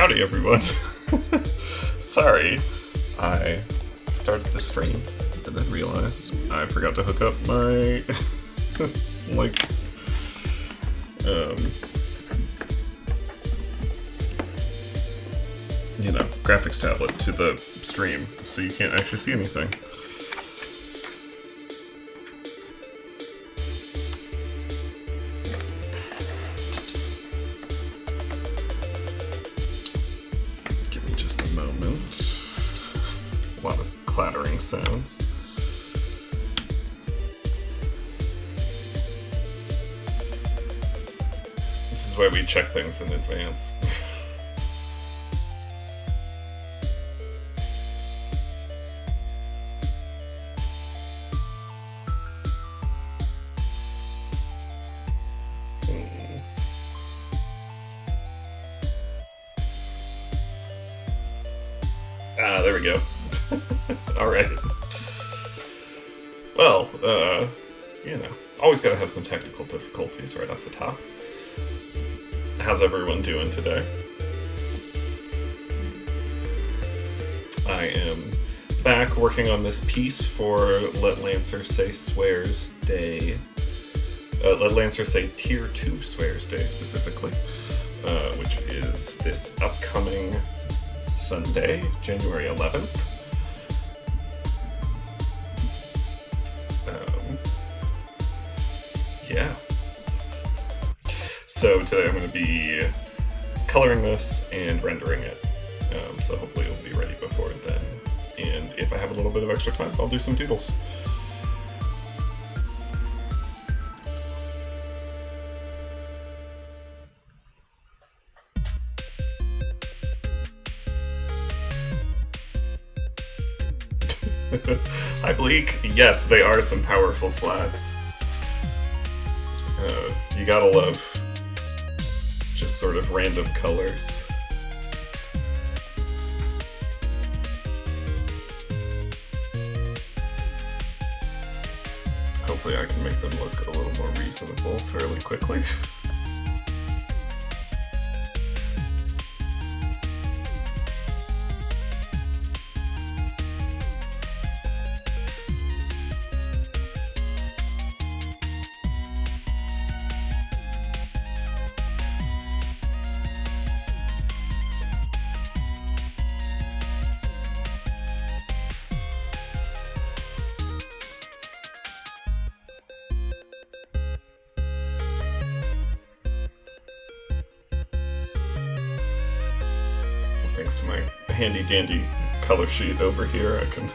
Howdy, everyone. Sorry, I started the stream and then realized I forgot to hook up my, graphics tablet to the stream, so you can't actually see anything. Clattering sounds. This is why we check things in advance. There we go. Alright. Well, always gotta have some technical difficulties right off the top. How's everyone doing today? I am back working on this piece for Let Lancer Say Swears Day. Let Lancer Say Tier 2 Swears Day specifically, which is this upcoming Sunday, January 11th. Yeah. So today I'm going to be coloring this and rendering it. So hopefully it'll be ready before then. And if I have a little bit of extra time, I'll do some doodles. Hi, Bleak. Yes, they are some powerful flats. You gotta love just sort of random colors. Hopefully I can make them look a little more reasonable fairly quickly. thanks to my handy dandy color sheet over here, I can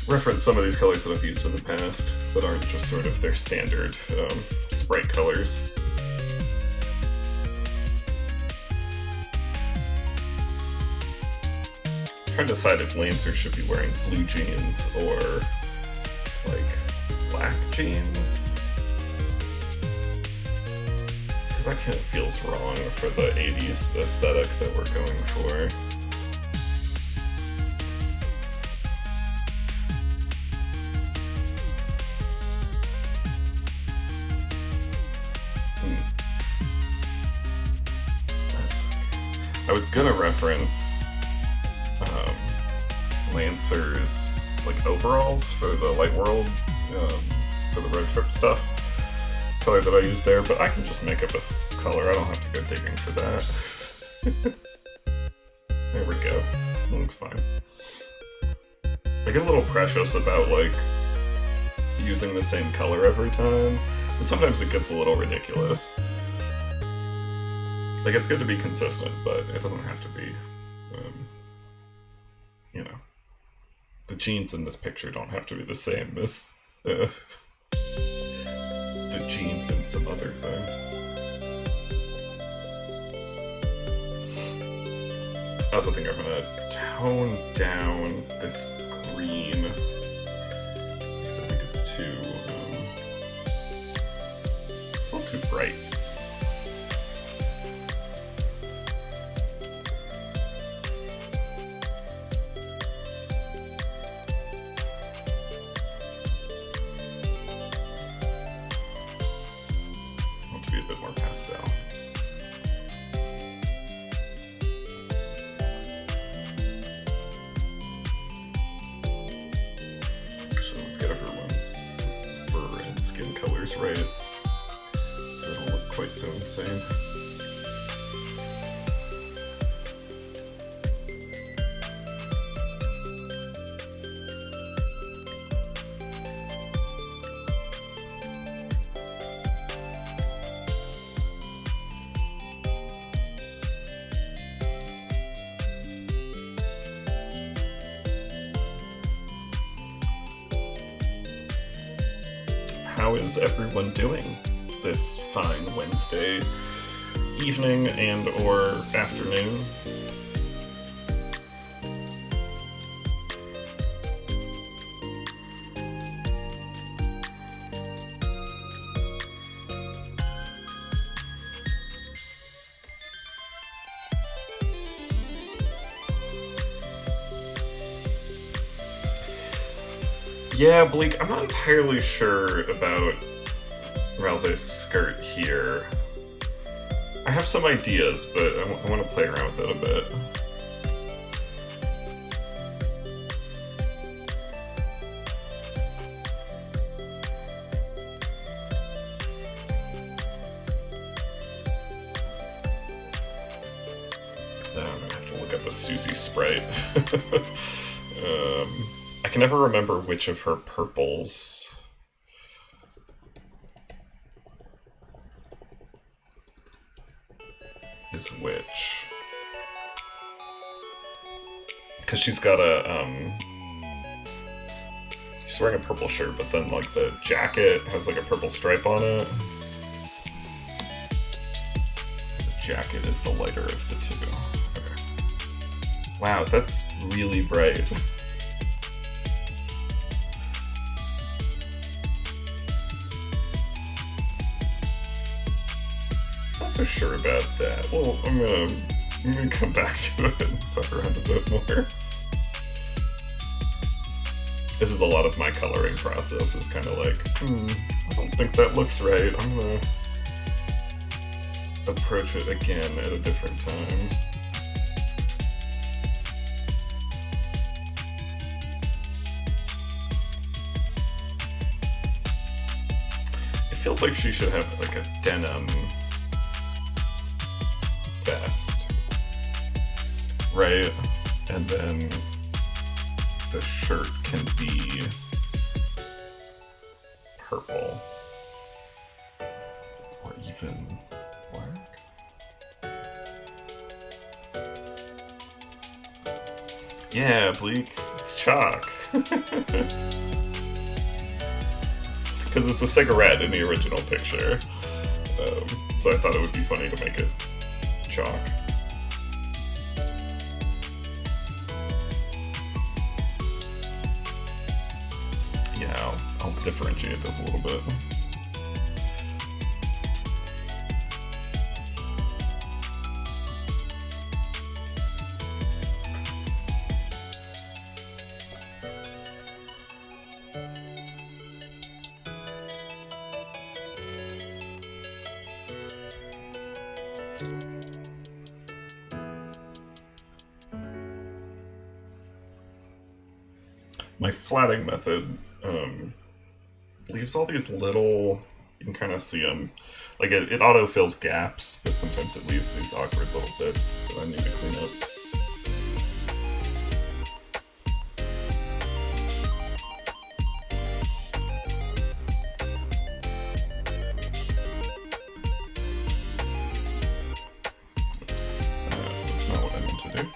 reference some of these colors that I've used in the past that aren't just sort of their standard sprite colors. I'm trying to decide if Lancer should be wearing blue jeans or like black jeans. Because that kind of feels wrong for the 80s aesthetic that we're going for. I was gonna reference Lancer's like overalls for the Light World, for the road trip stuff, color that I used there, but I can just make up a color. I don't have to go digging for that. There we go. It looks fine. I get a little precious about like using the same color every time, but sometimes it gets a little ridiculous. Like, it's good to be consistent, but it doesn't have to be, you know, the jeans in this picture don't have to be the same as the jeans in some other thing. I also think I'm gonna tone down this green, because I think it's too, it's a little too bright. Skin colors right, so they don't look quite so insane. How is everyone doing this fine Wednesday evening and or afternoon? Yeah, Bleak, I'm not entirely sure about Ralse's skirt here. I have some ideas, but I want to play around with it a bit. I'm gonna have to look up a Susie sprite. I can never remember which of her purples is which. Because she's got a, she's wearing a purple shirt, but then, like, the jacket has, like, a purple stripe on it. The jacket is the lighter of the two. Okay. Wow, that's really bright. So sure about that. Well, I'm gonna come back to it and fuck around a bit more. This is a lot of my coloring process. Is kind of like, I don't think that looks right. I'm gonna approach it again at a different time. It feels like she should have like a denim vest, right? And then the shirt can be purple or even black. Yeah, Bleak. It's chalk. Because it's a cigarette in the original picture. So I thought it would be funny to make it chalk. Yeah, I'll differentiate this a little bit. My flatting method leaves all these little, you can kind of see them, like it auto-fills gaps, but sometimes it leaves these awkward little bits that I need to clean up. Oops, that was not what I meant to do.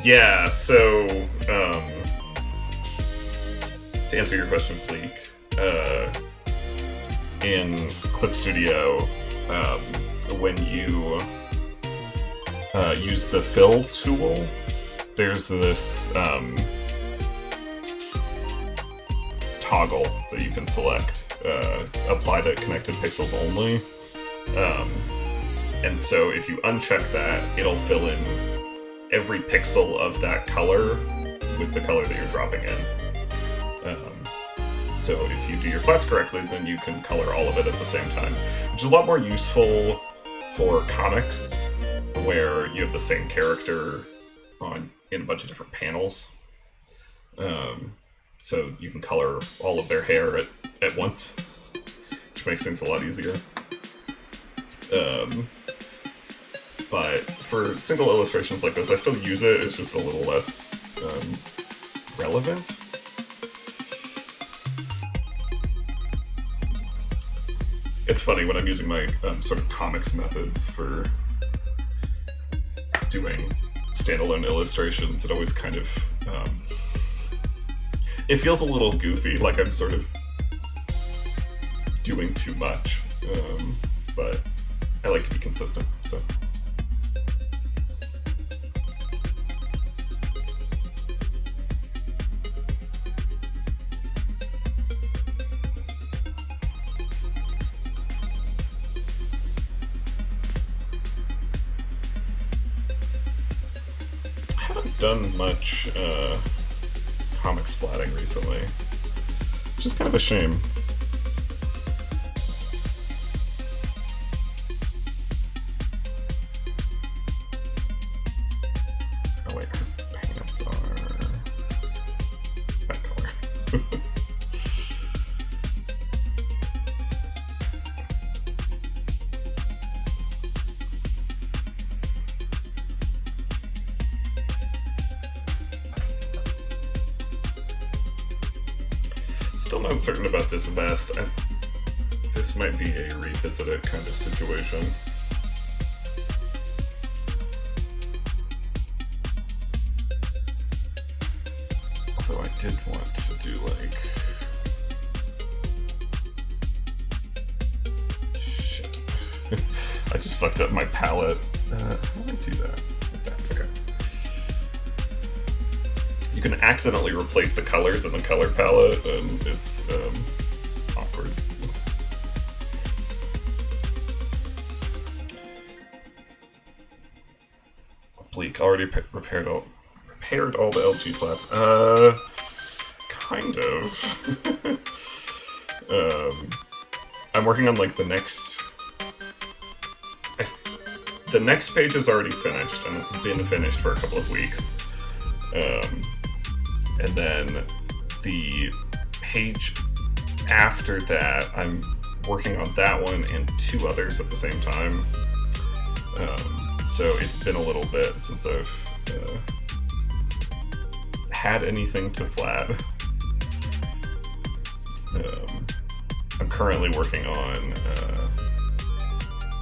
Yeah, so, to answer your question, Bleak, in Clip Studio, when you use the fill tool, there's this toggle that you can select, apply to connected pixels only, and so if you uncheck that, it'll fill in every pixel of that color with the color that you're dropping in. So if you do your flats correctly, then you can color all of it at the same time, which is a lot more useful for comics, where you have the same character in a bunch of different panels. So you can color all of their hair at once, which makes things a lot easier. But for single illustrations like this, I still use it, it's just a little less relevant. It's funny, when I'm using my sort of comics methods for doing standalone illustrations, it always kind of, it feels a little goofy, like I'm sort of doing too much, but I like to be consistent, so. Done much comics flatting recently, which is kind of a shame. Oh wait, her pants are that color. Still not certain about this vest. This might be a revisit it kind of situation. Although I did want to do like... Shit. I just fucked up my palette. How do I do that? Like that. Okay. you can accidentally replace the colors in the color palette, and it's awkward. Bleak already repaired all the LG flats. Kind of. I'm working on like the next. The next page is already finished, and it's been finished for a couple of weeks. And then the page after that, I'm working on that one and 2 others at the same time. So it's been a little bit since I've had anything to flat. I'm currently working on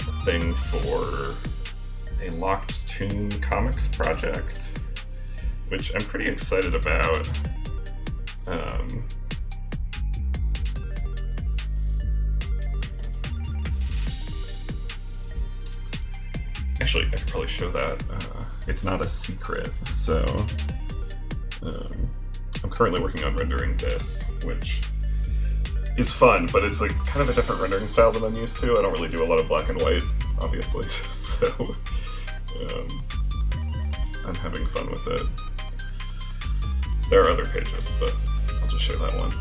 a thing for a Locked Toon comics project, which I'm pretty excited about. Actually, I could probably show that. It's not a secret, so I'm currently working on rendering this, which is fun, but it's like kind of a different rendering style than I'm used to. I don't really do a lot of black and white, obviously, so I'm having fun with it. There are other pages, but I'll just show that one.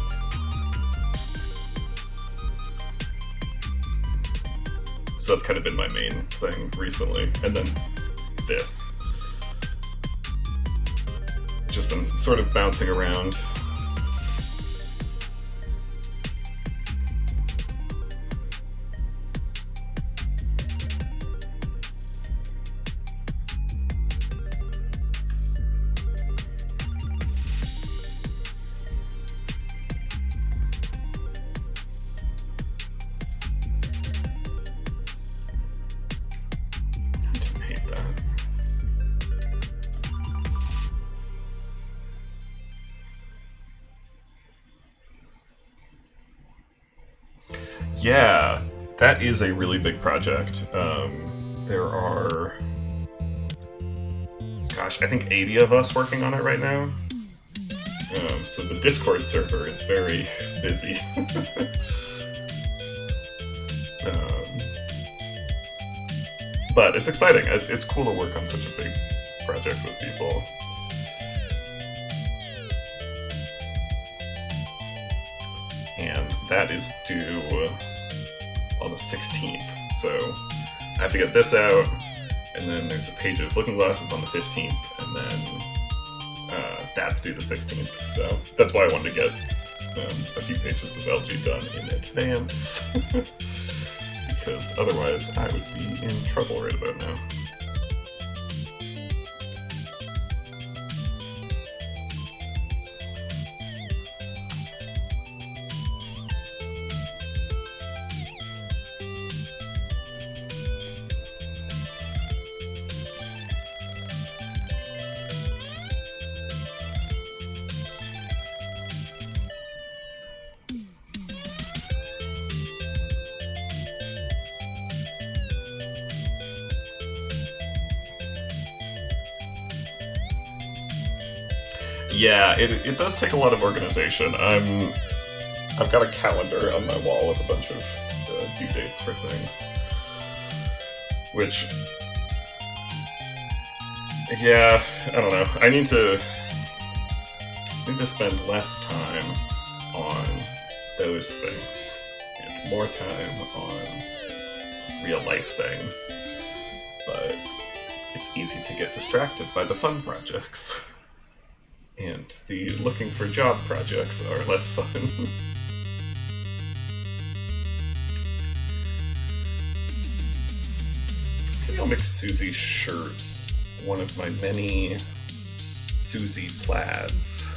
So that's kind of been my main thing recently. And then this. It's just been sort of bouncing around. Yeah, that is a really big project. There are, gosh, I think 80 of us working on it right now. So the Discord server is very busy. But it's exciting. It's cool to work on such a big project with people. And that is due on the 16th. So I have to get this out, and then there's a page of Looking Glasses on the 15th, and then that's due the 16th. So that's why I wanted to get a few pages of LG done in advance. Because otherwise I would be in trouble right about now. Yeah, it does take a lot of organization. I've got a calendar on my wall with a bunch of due dates for things. Which, yeah, I don't know. I need to spend less time on those things and more time on real life things. But it's easy to get distracted by the fun projects. And the looking for job projects are less fun. Maybe I'll make Susie's shirt one of my many Susie plaids.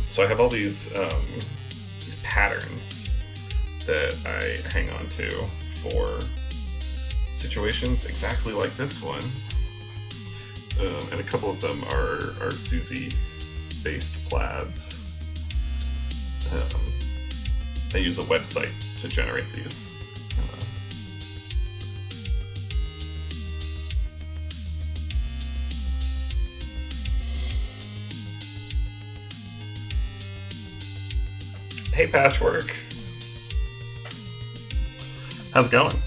So I have all these patterns that I hang on to for situations exactly like this one, and a couple of them are Susie-based plaids. I use a website to generate these. Hey, Patchwork. How's it going?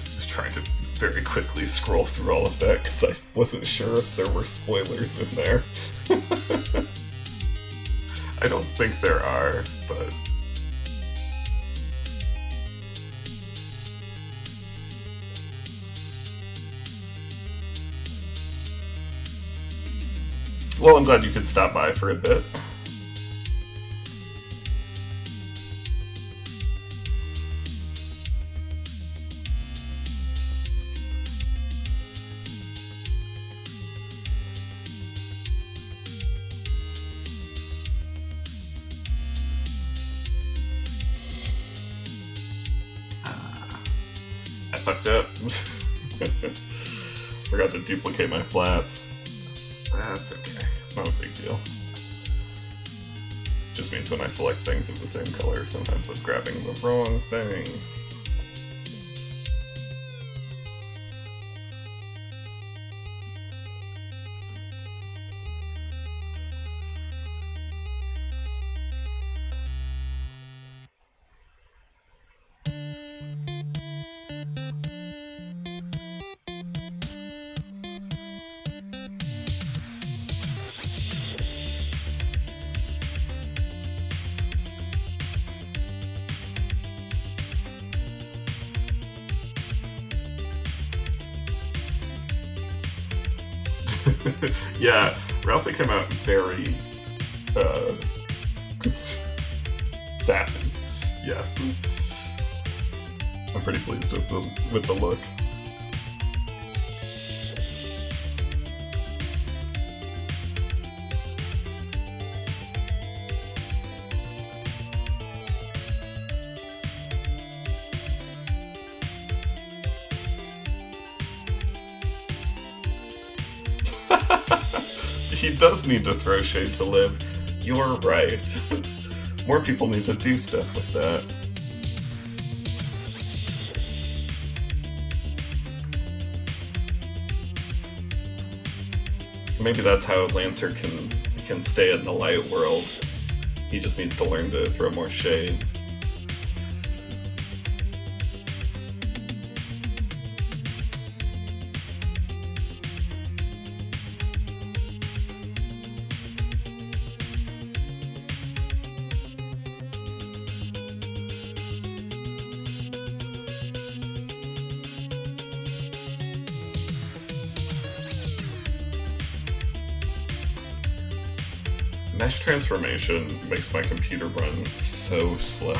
Just trying to very quickly scroll through all of that because I wasn't sure if there were spoilers in there. I don't think there are, but... Well, I'm glad you could stop by for a bit. I fucked up. Forgot to duplicate my flats. That's okay. It's not a big deal. Just means when I select things of the same color, sometimes I'm grabbing the wrong things. Yeah, Rousey came out very sassy. Yes, I'm pretty pleased with the look. He does need to throw shade to Liv. You're right. More people need to do stuff with that. Maybe that's how Lancer can stay in the light world. He just needs to learn to throw more shade. Mesh transformation makes my computer run so slow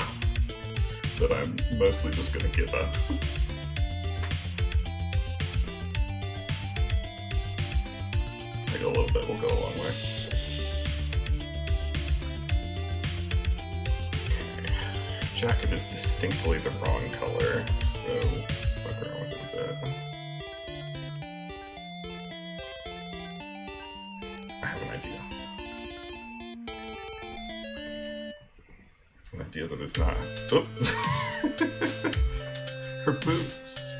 that I'm mostly just gonna give up. Maybe a little bit will go a long way. Okay. Jacket is distinctly the wrong color, so let's fuck around with it a bit. I have an idea. An idea that is not. Oh. Her boots.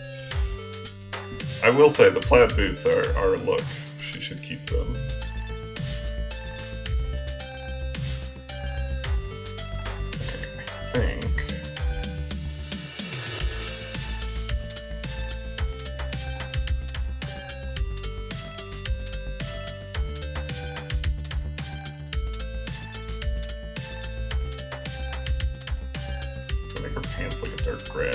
I will say the plaid boots are a look. She should keep them. Okay, I think. Make her pants like a dark gray.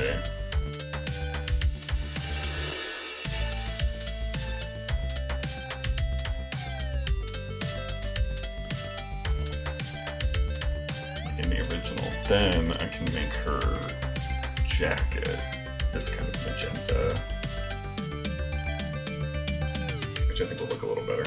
Like in the original. Then I can make her jacket this kind of magenta, which I think will look a little better.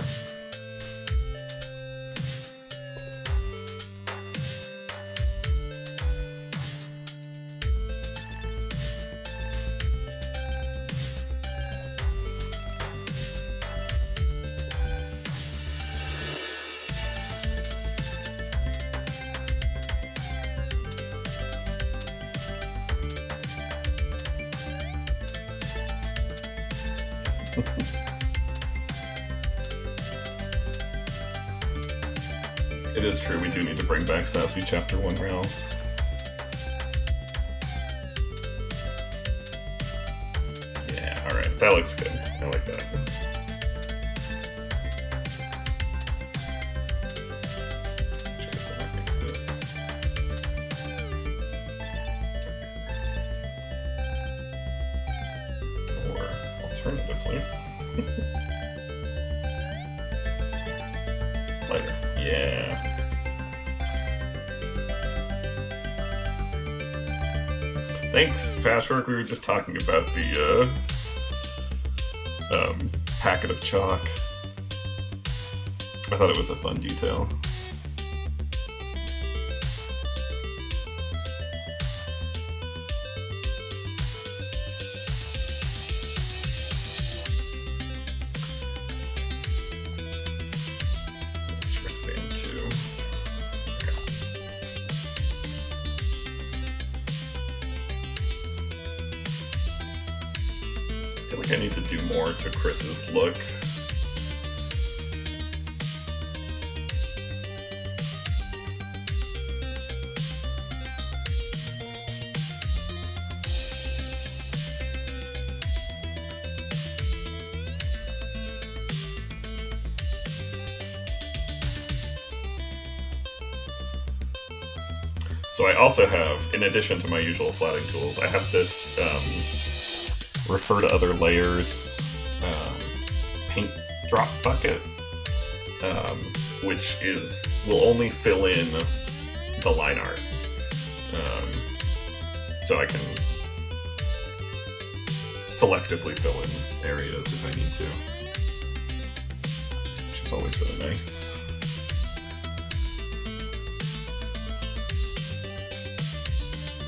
It is true, we do need to bring back Sassy Chapter 1 Rouse. Yeah, alright, that looks good. I like that. Alternatively. Lighter. Yeah. Thanks, Patchwork. We were just talking about the packet of chalk. I thought it was a fun detail. I need to do more to Chris's look. So I also have, in addition to my usual flatting tools, I have this refer to other layers paint drop bucket, which will only fill in the line art, so I can selectively fill in areas if I need to, which is always really nice.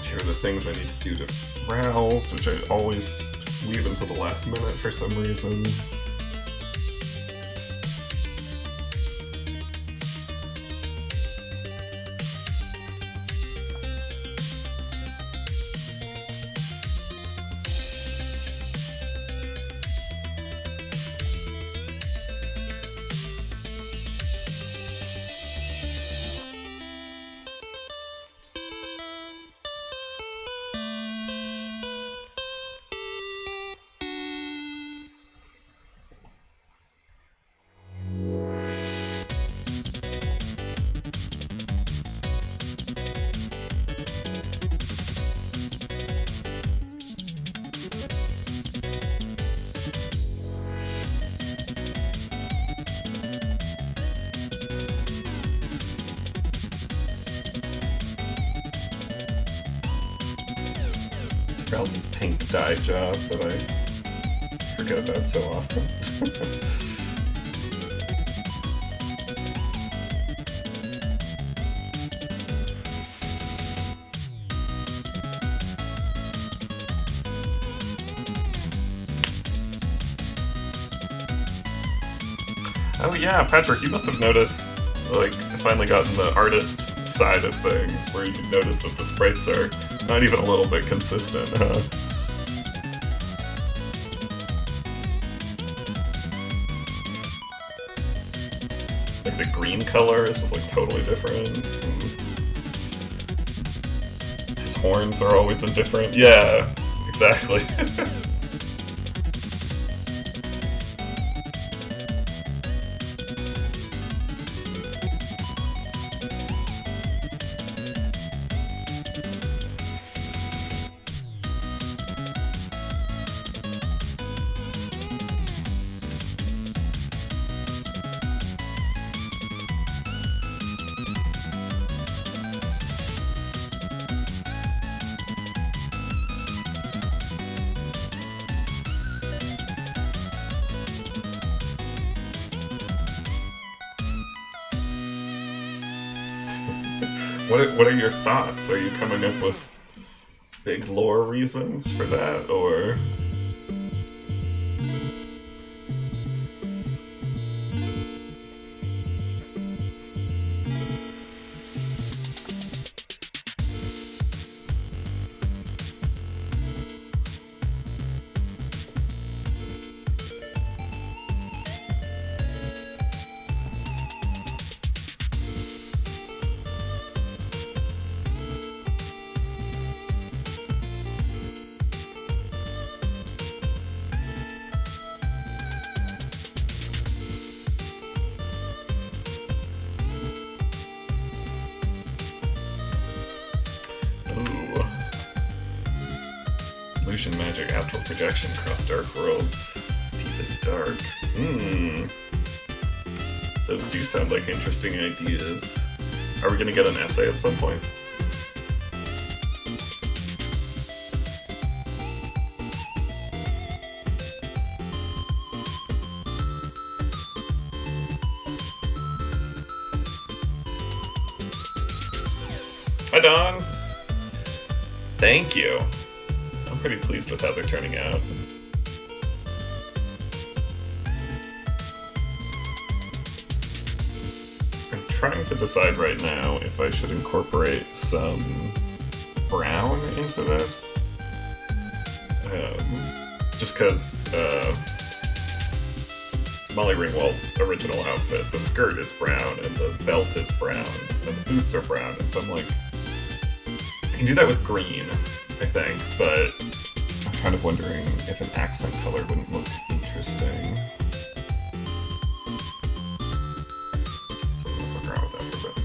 Here are the things I need to do to Rouse, which I always leave until the last minute for some reason. Rouse's pink dye job that I forget about so often. Oh yeah, Patrick, you must have noticed, like, I finally gotten the artist side of things, where you notice that the sprites are not even a little bit consistent, huh? Like, the green color is just, like, totally different. His horns are always indifferent. Yeah, exactly. What are your thoughts? Are you coming up with big lore reasons for that, or...? Illusion, magic, astral projection, cross dark worlds, deepest dark. Those do sound like interesting ideas. Are we gonna get an essay at some point? Hi, Don! Thank you. I'm pretty pleased with how they're turning out. I'm trying to decide right now if I should incorporate some brown into this. Just because Molly Ringwald's original outfit, the skirt is brown and the belt is brown and the boots are brown, and so I'm like, I can do that with green, I think, but I'm kind of wondering if an accent color wouldn't look interesting. So I'm gonna fuck around with that for a bit.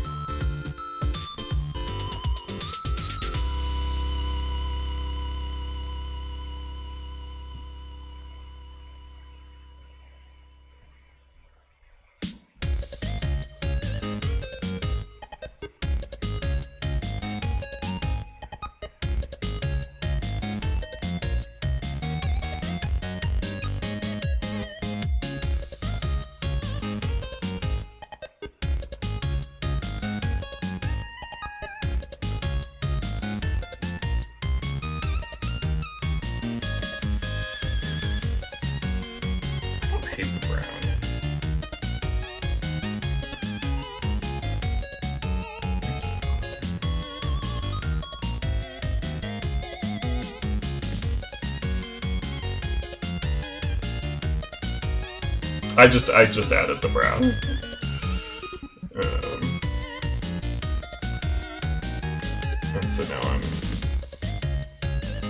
I just added the brown. And so now I'm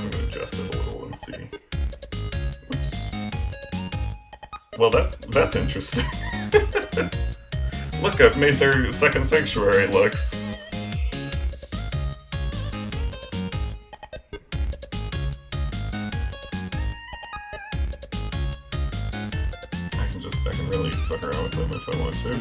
gonna adjust it a little and see. Oops. Well, that's interesting. Look, I've made their second sanctuary looks. I can really fuck around with them if I want to.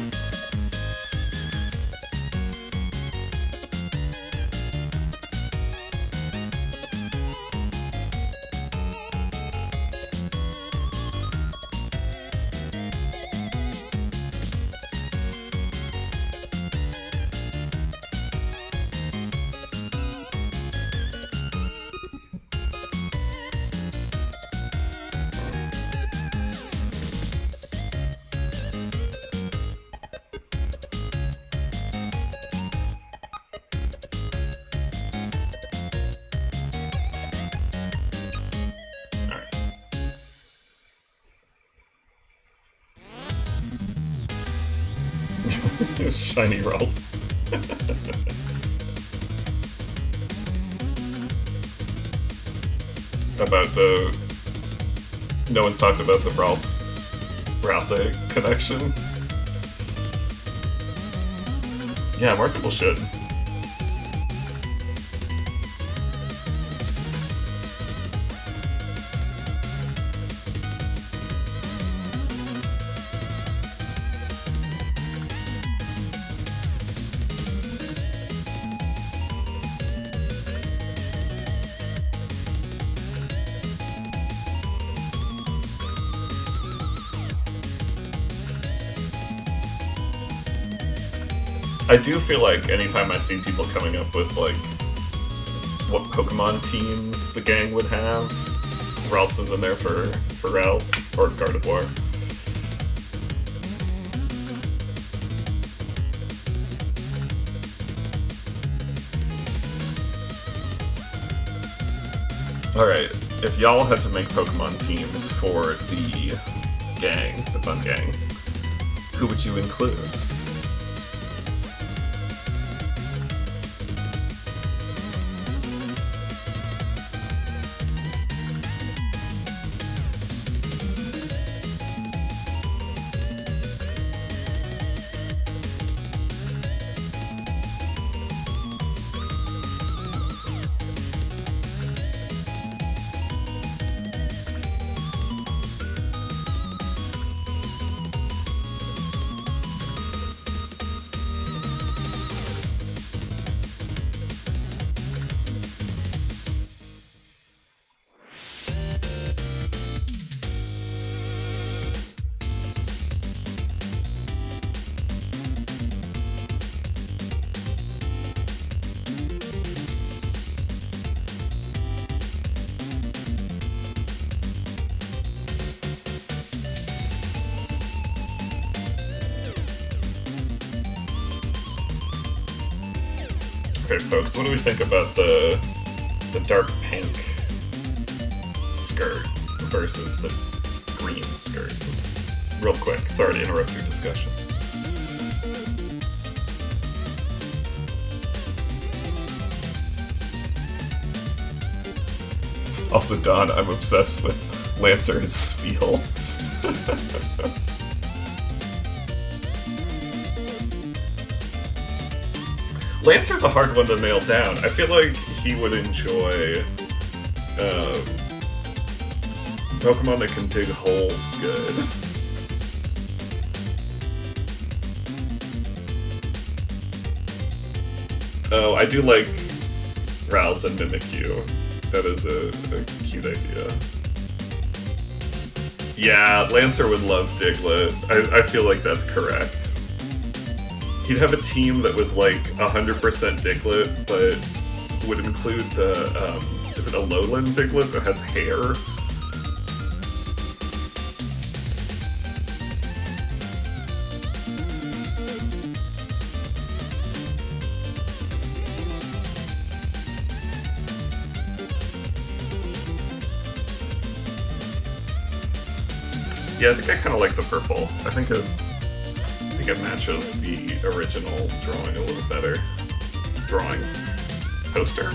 Shiny Ralts. About the... No one's talked about the Ralts Rouse connection. Yeah, more people should. I do feel like anytime I see people coming up with, like, what Pokemon teams the gang would have, Ralts is in there for Ralts, or Gardevoir. Alright, if y'all had to make Pokemon teams for the gang, the fun gang, who would you include? Okay, folks, what do we think about the dark pink skirt versus the green skirt? Real quick, sorry to interrupt your discussion. Also, Don, I'm obsessed with Lancer's feel. Lancer's a hard one to nail down. I feel like he would enjoy Pokemon that can dig holes good. Oh, I do like Rouse and Mimikyu. That is a cute idea. Yeah, Lancer would love Diglett. I feel like that's correct. He'd have a team that was like 100% Diglett, but would include the, is it a lowland Diglett that has hair? Yeah, I think I kind of like the purple. I think it matches the original drawing a little better. Drawing? Poster?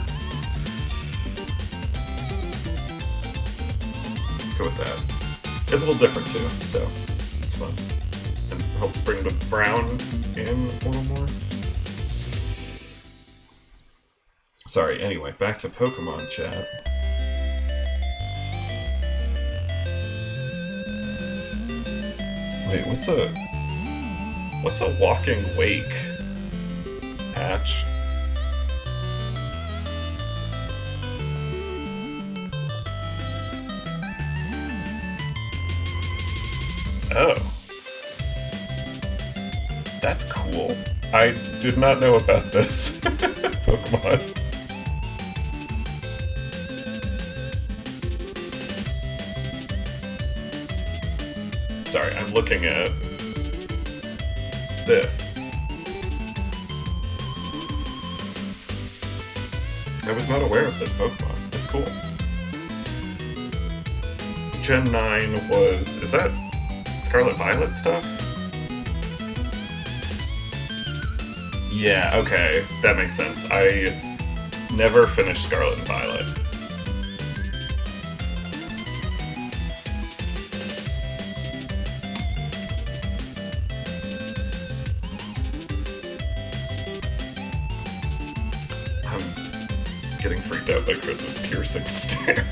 Let's go with that. It's a little different too, so it's fun. And helps bring the brown in a little more. Sorry, anyway, back to Pokemon chat. Wait, what's a walking wake patch? Oh. That's cool. I did not know about this Pokemon. Sorry, I'm looking at this. I was not aware of this Pokemon. That's cool. Gen 9 was... Is that Scarlet Violet stuff? Yeah, okay. That makes sense. I never finished Scarlet and Violet. Getting freaked out by Chris's piercing stare.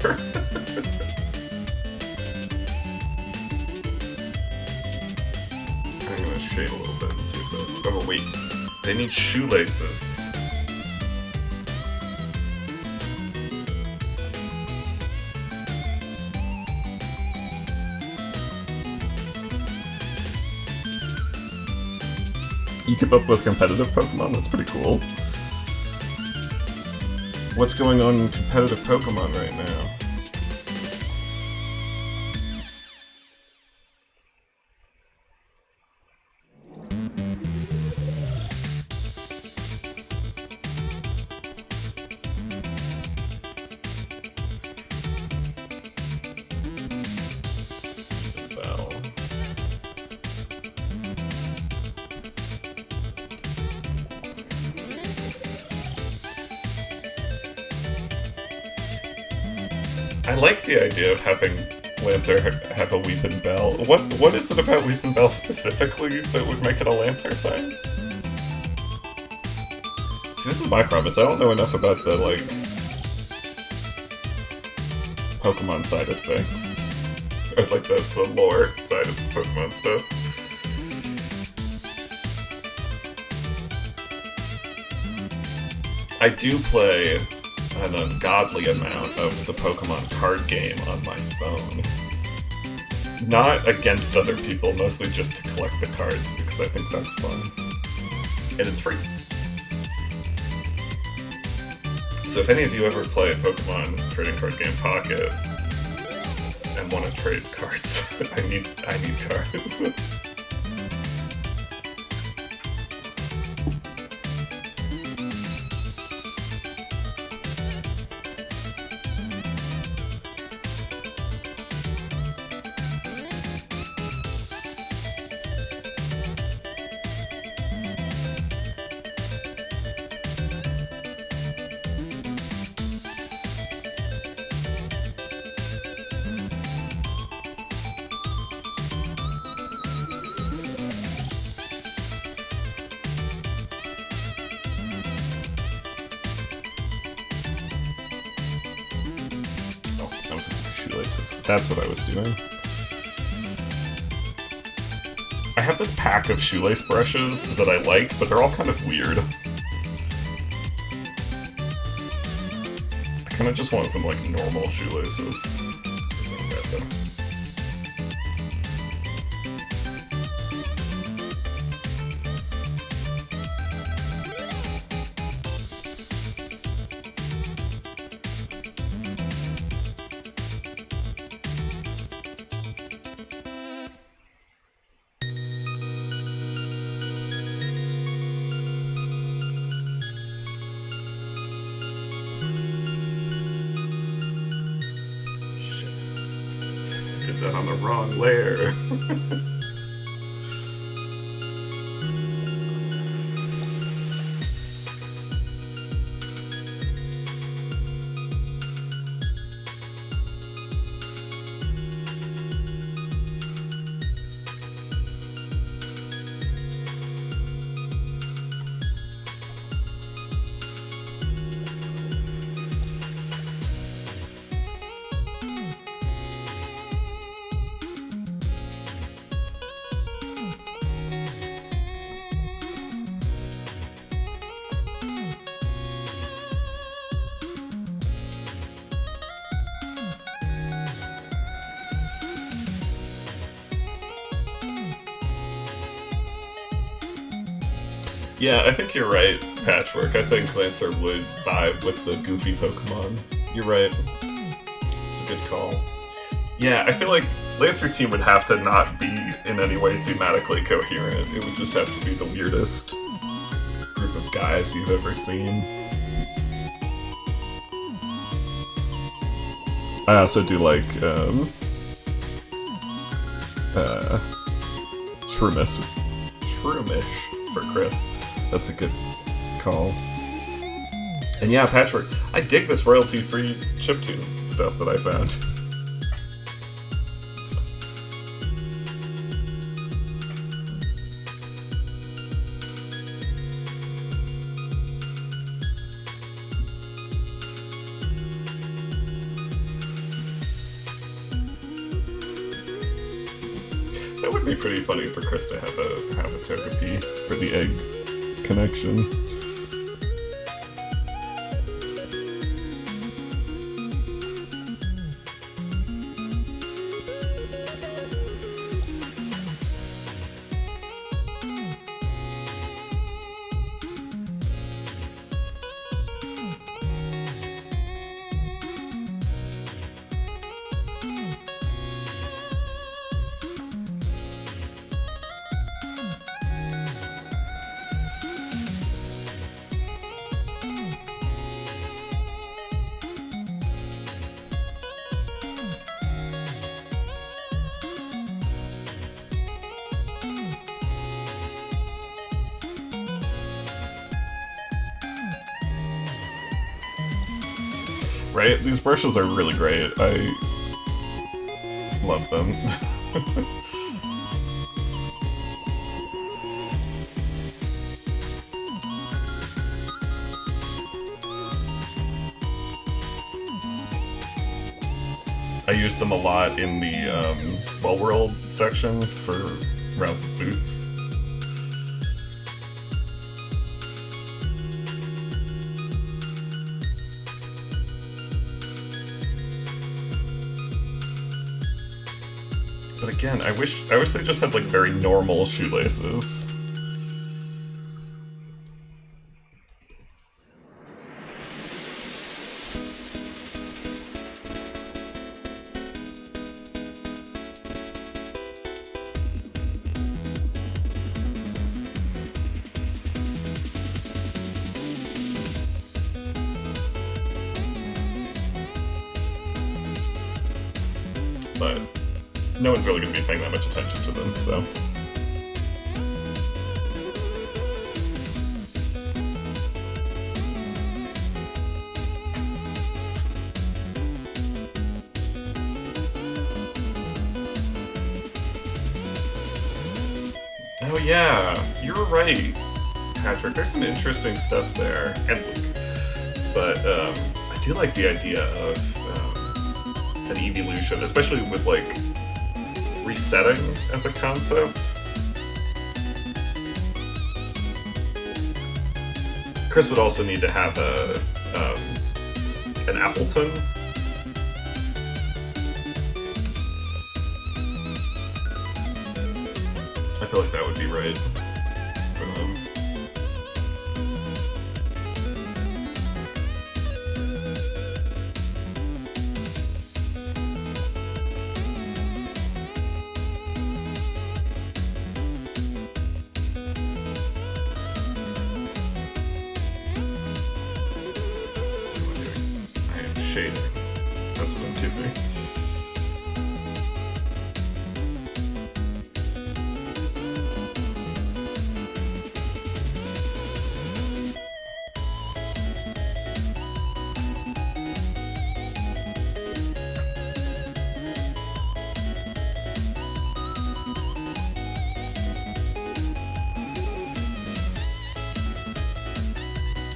I'm gonna shade a little bit and see if that... Oh wait, they need shoelaces. You keep up with competitive Pokemon? That's pretty cool. What's going on in competitive Pokemon right now? I like the idea of having Lancer have a Weepinbell. What is it about Weepinbell specifically that would make it a Lancer thing? See, this is my problem. I don't know enough about the, like, Pokemon side of things. Or, like, the lore side of Pokemon stuff. I do play an ungodly amount of the Pokemon card game on my phone. Not against other people, mostly just to collect the cards, because I think that's fun. And it's free. So if any of you ever play Pokemon Trading Card Game Pocket and want to trade cards, I need cards. time some shoelaces. That's what I was doing. I have this pack of shoelace brushes that I like, but they're all kind of weird. I kind of just want some, like, normal shoelaces. These aren't bad, though. That on the wrong layer. Yeah, I think you're right, Patchwork. I think Lancer would vibe with the goofy Pokemon. You're right. It's a good call. Yeah, I feel like Lancer's team would have to not be in any way thematically coherent. It would just have to be the weirdest group of guys you've ever seen. I also do like, Shroomish for Chris. That's a good call. And yeah, Patchwork, I dig this royalty-free chiptune stuff that I found. That would be pretty funny for Chris to have a Togepi for the egg connection. Right? These brushes are really great. I love them. I used them a lot in the Well World section for Rouse's boots. But again, I wish they just had like very normal shoelaces. But no one's really going to be paying that much attention to them, so. Oh yeah, you're right, Patrick. There's some interesting stuff there, and Luke. But I do like the idea of an evolution, especially with like resetting as a concept. Chris would also need to have an Appleton. I feel like that would be right for them. Shading. That's what I'm doing.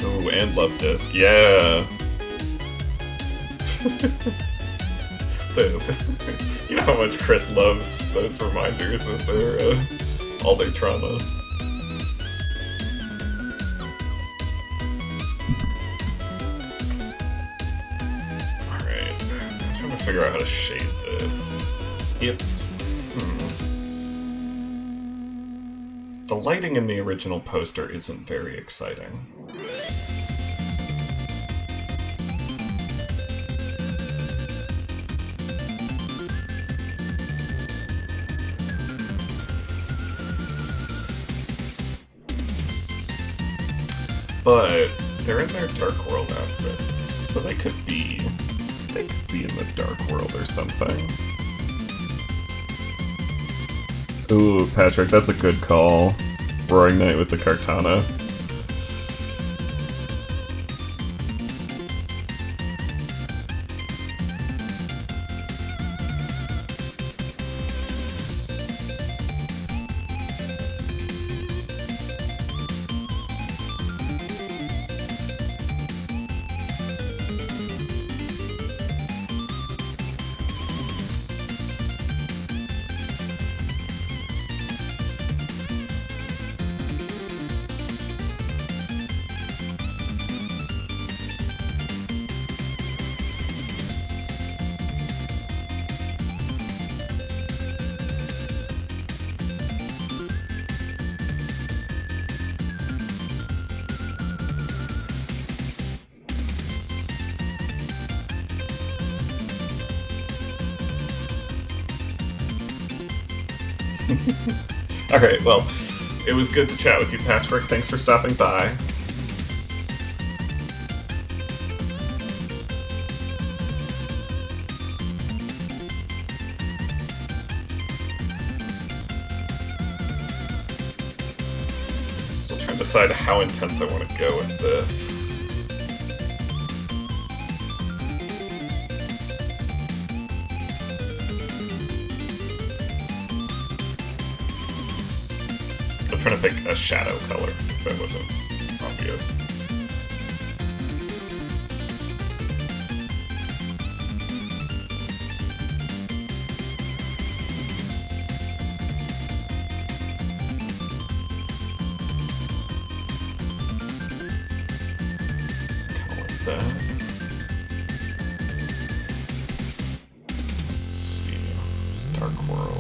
Oh, and Love Disc, yeah. You know how much Chris loves those reminders of their all their trauma. Alright, I'm trying to figure out how to shade this. It's... The lighting in the original poster isn't very exciting. But they're in their Dark World outfits, so they could be in the Dark World or something. Ooh, Patrick, that's a good call. Roaring Knight with the Kartana. Alright, well, it was good to chat with you, Patrick. Thanks for stopping by. Still trying to decide how intense I want to go with this. I'm trying to pick a shadow color, if that wasn't obvious. Kind of like that. Let's see. Dark World.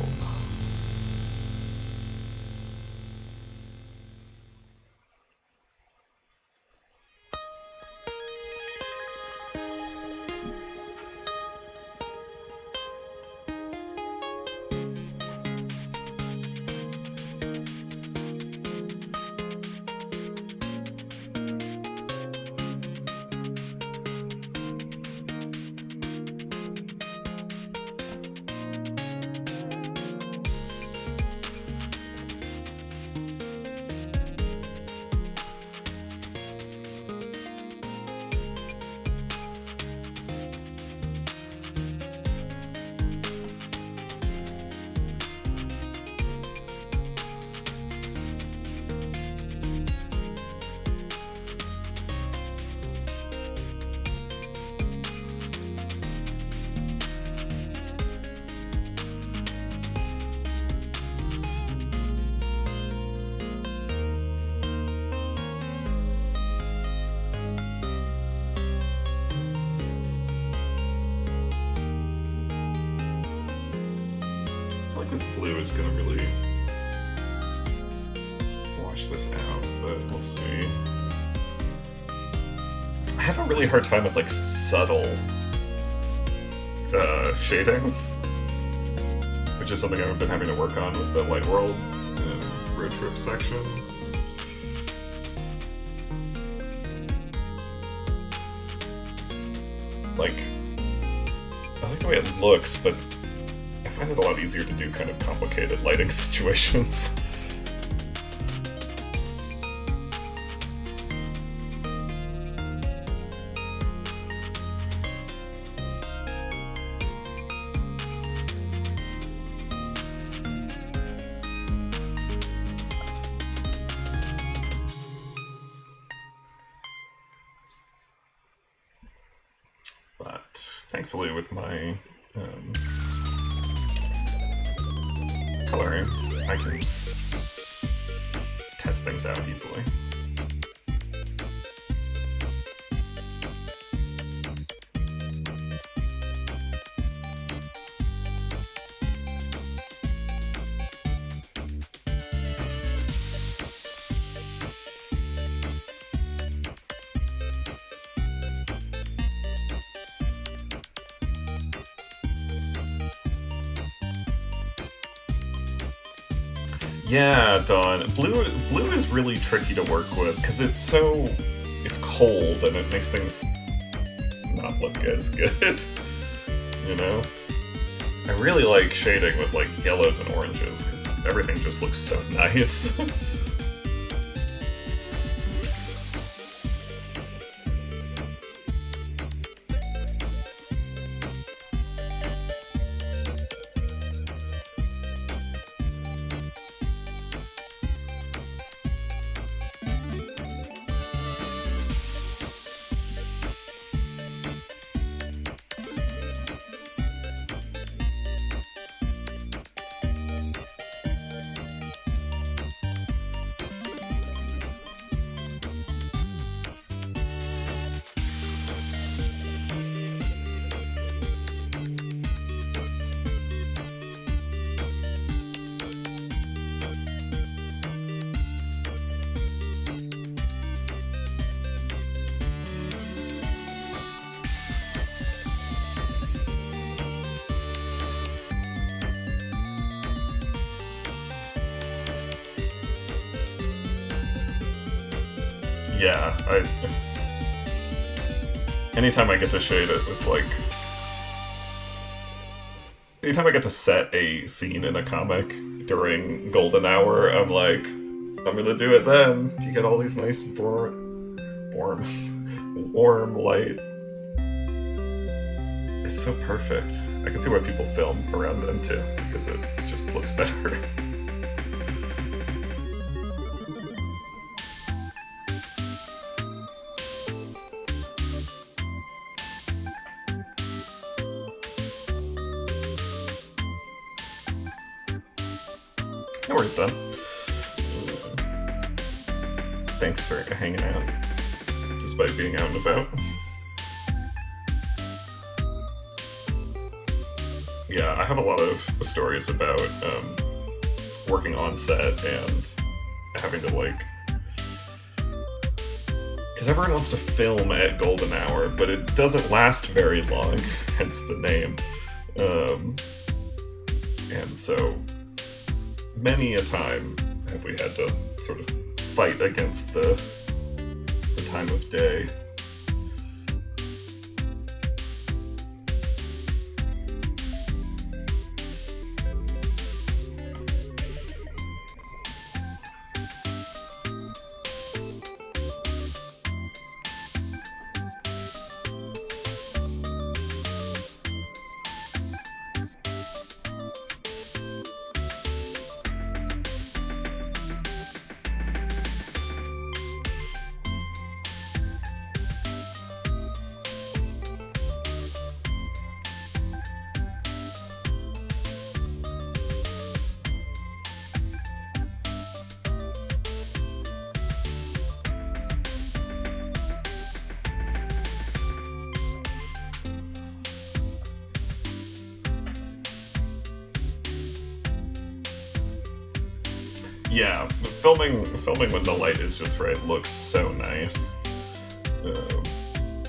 like this blue is gonna really wash this out, but we'll see. I have a really hard time with like subtle shading, which is something I've been having to work on with the Light World road trip section. Like, I like the way it looks, but I find it a lot easier to do kind of complicated lighting situations. Thankfully, with my coloring, I can test things out easily. Yeah, Dawn. Blue is really tricky to work with because it's cold and it makes things not look as good. You know? I really like shading with like yellows and oranges because everything just looks so nice. Yeah, anytime I get to shade it with, like... Anytime I get to set a scene in a comic during Golden Hour, I'm like, I'm gonna do it then. You get all these nice warm light. It's so perfect. I can see why people film around then, too, because it just looks better. No worries, Don. Thanks for hanging out, despite being out and about. Yeah, I have a lot of stories about working on set and having to, like... Because everyone wants to film at Golden Hour, but it doesn't last very long, hence the name. And so... Many a time have we had to sort of fight against the time of day. Yeah, filming when the light is just right looks so nice. Um,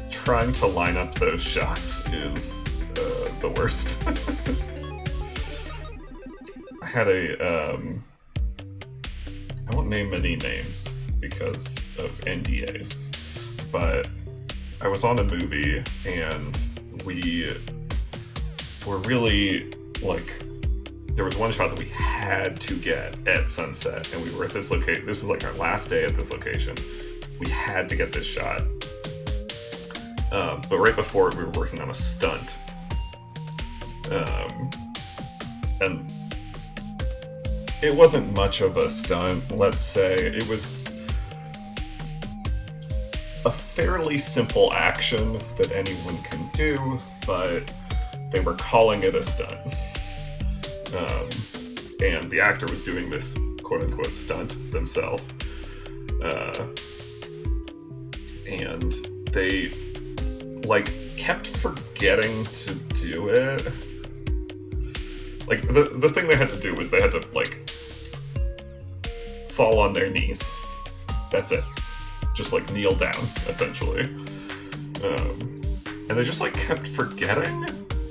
Trying to line up those shots is the worst. I had I won't name any names because of NDAs, but I was on a movie and we were really like, there was one shot that we had to get at sunset, and we were at this location. This was like our last day at this location. We had to get this shot. But right before it, we were working on a stunt. And it wasn't much of a stunt, let's say. It was a fairly simple action that anyone can do, but they were calling it a stunt. And the actor was doing this quote-unquote stunt themselves. And they, like, kept forgetting to do it. Like, the thing they had to do was they had to, like, fall on their knees. That's it. Just, like, kneel down, essentially. And they just, like, kept forgetting,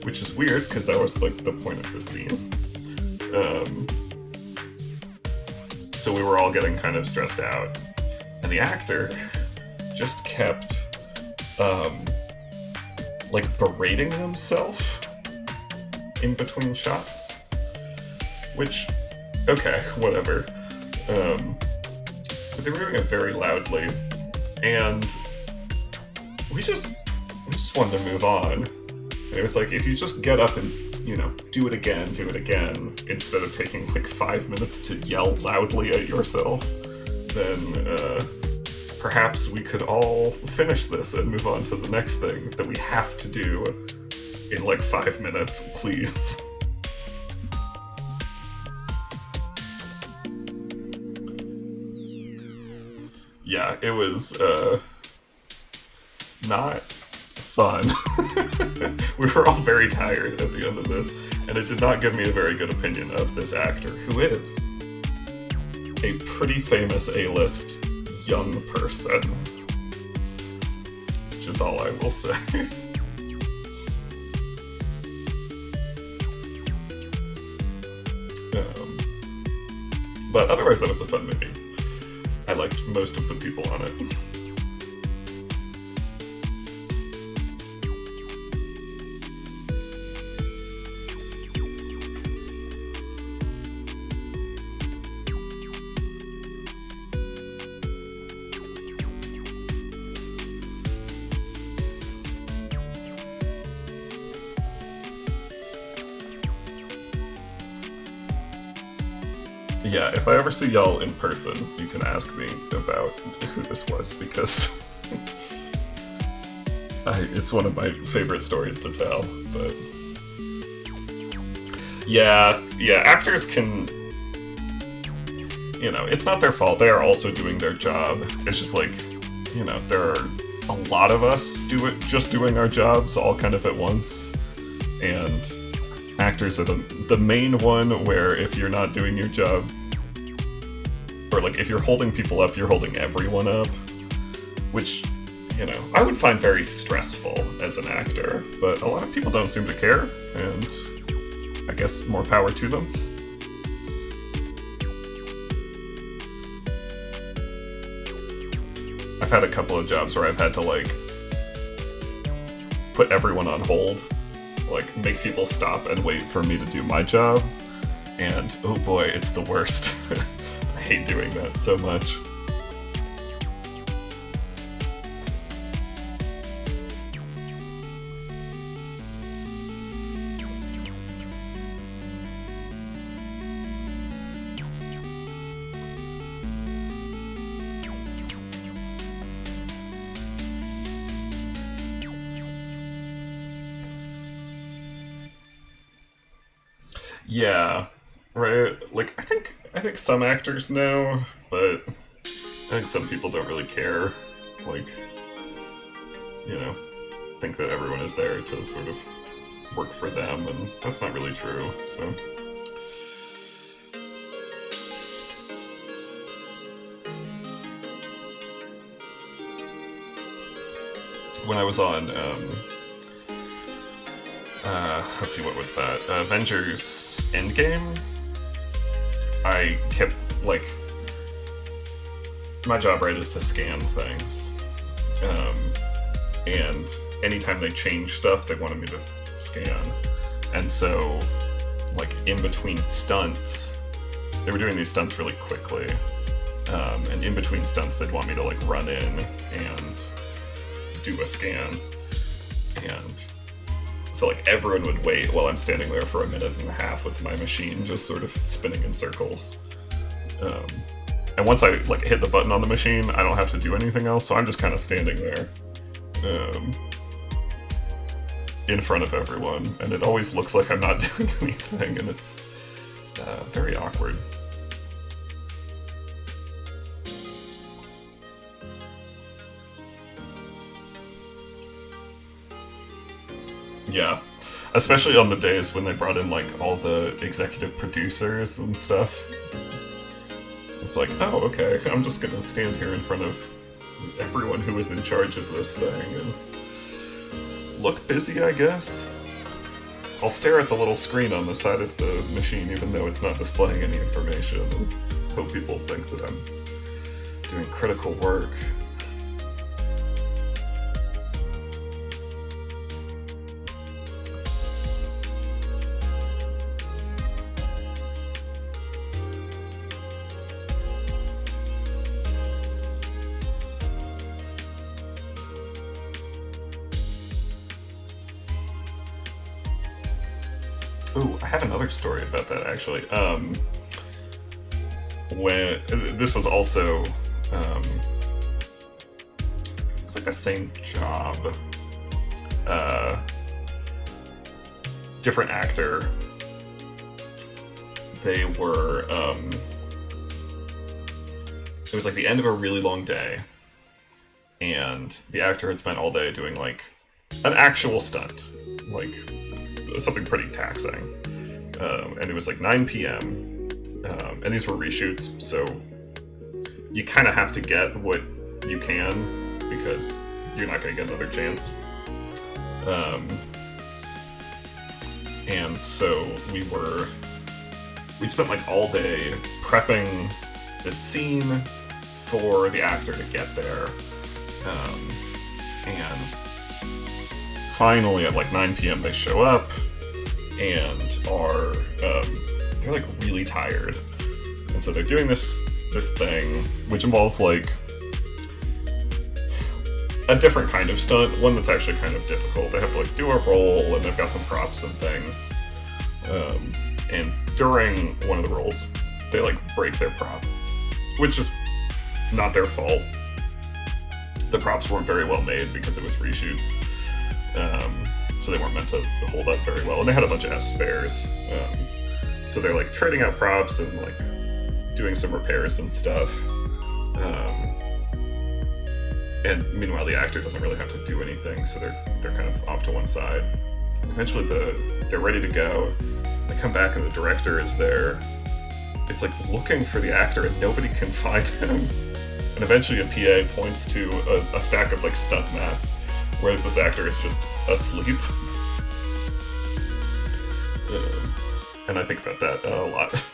which is weird, because that was, like, the point of the scene. So we were all getting kind of stressed out. And the actor just kept, like, berating himself in between shots. Which, okay, whatever. But they were doing it very loudly. And we just wanted to move on. And it was like, if you just get up and, you know, do it again, instead of taking like 5 minutes to yell loudly at yourself, then perhaps we could all finish this and move on to the next thing that we have to do in like 5 minutes, please. Yeah, it was not fun. We were all very tired at the end of this, and it did not give me a very good opinion of this actor, who is a pretty famous A-list young person. Which is all I will say. But otherwise, that was a fun movie. I liked most of the people on it. Yeah, if I ever see y'all in person, you can ask me about who this was, because it's one of my favorite stories to tell, but... Yeah, actors can... You know, it's not their fault, they are also doing their job. It's just like, you know, there are a lot of us just doing our jobs all kind of at once, and actors are the main one where if you're not doing your job, or like if you're holding people up, you're holding everyone up, which, you know, I would find very stressful as an actor, but a lot of people don't seem to care, and I guess more power to them. I've had a couple of jobs where I've had to, like, put everyone on hold, like, make people stop and wait for me to do my job, and oh boy, it's the worst. I hate doing that so much. Yeah, right. Like, I think some actors know, but I think some people don't really care. Like, you know, think that everyone is there to sort of work for them, and that's not really true, so... when I was on, let's see, what was that? Avengers Endgame? I kept, like, my job, right, is to scan things. And anytime they changed stuff, they wanted me to scan. And so, like, in between stunts, they were doing these stunts really quickly. And in between stunts, they'd want me to, like, run in and do a scan. And so, like, everyone would wait while I'm standing there for a minute and a half with my machine just sort of spinning in circles. And once I, like, hit the button on the machine, I don't have to do anything else, so I'm just kind of standing there in front of everyone, and it always looks like I'm not doing anything, and it's very awkward. Yeah, especially on the days when they brought in, like, all the executive producers and stuff. It's like, oh, okay, I'm just gonna stand here in front of everyone who is in charge of this thing and look busy, I guess. I'll stare at the little screen on the side of the machine even though it's not displaying any information, and hope people think that I'm doing critical work. Ooh, I have another story about that, actually. When this was also, it was like the same job. Different actor. They were, it was like the end of a really long day, and the actor had spent all day doing, like, an actual stunt, like something pretty taxing, and it was like 9 p.m. And these were reshoots, so you kind of have to get what you can because you're not going to get another chance. And so we'd spent like all day prepping the scene for the actor to get there, and finally at like 9 p.m. they show up and are they're like really tired, and so they're doing this thing which involves like a different kind of stunt, one that's actually kind of difficult. They have to like do a roll, and they've got some props and things, and during one of the rolls they like break their prop, which is not their fault. The props weren't very well made because it was reshoots. So they weren't meant to hold up very well, and they had a bunch of S spares. So they're like trading out props and like doing some repairs and stuff. And meanwhile, the actor doesn't really have to do anything, so they're kind of off to one side. Eventually, they're ready to go. They come back, and the director is there. It's like looking for the actor, and nobody can find him. And eventually, a PA points to a stack of like stunt mats, where this actor is just asleep. And I think about that a lot.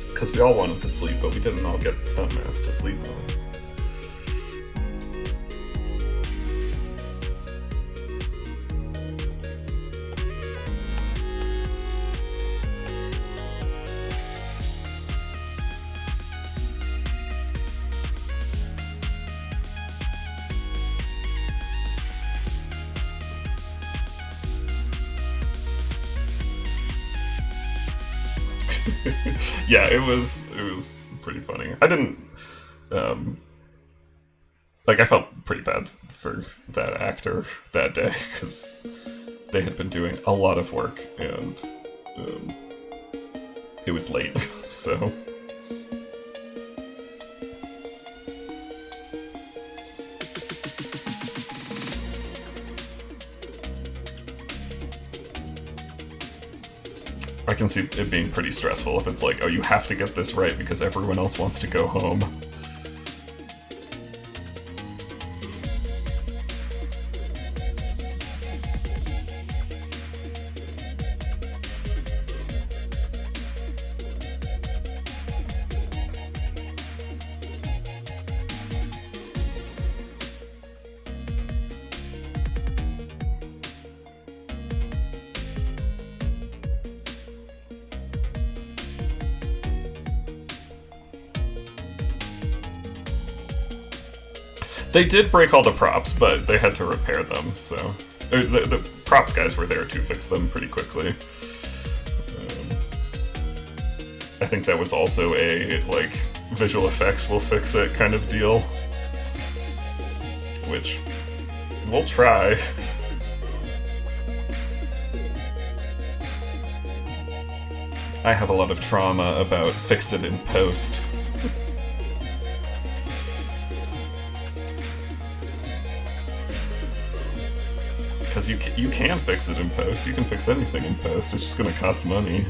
Because we all want him to sleep, but we didn't all get the stunt mats to sleep on. Yeah, it was pretty funny. I didn't like, I felt pretty bad for that actor that day because they had been doing a lot of work, and it was late, so. I can see it being pretty stressful if it's like, oh, you have to get this right because everyone else wants to go home. They did break all the props, but they had to repair them, so... The props guys were there to fix them pretty quickly. I think that was also a, like, visual effects will fix it kind of deal. Which, we'll try. I have a lot of trauma about fix it in post. Because you can fix it in post. You can fix anything in post. It's just going to cost money.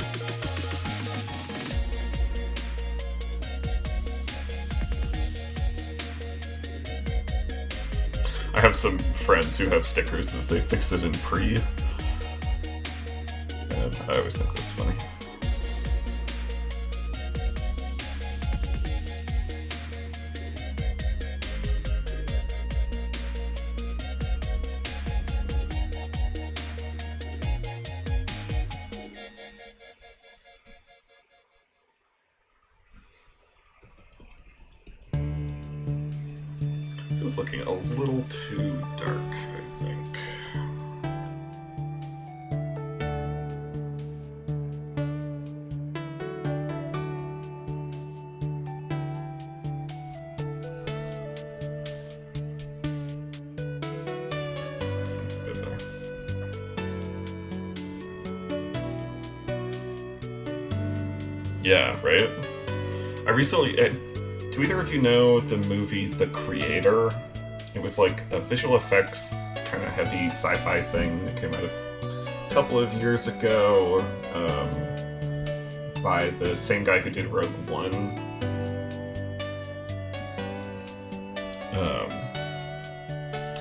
I have some friends who have stickers that say fix it in pre. And I always think that's funny. This is looking a little too dark, I think. That's a bit better. Yeah, right? I recently... do either of you know the movie The Creator? It was like a visual effects kind of heavy sci-fi thing that came out a couple of years ago by the same guy who did Rogue One.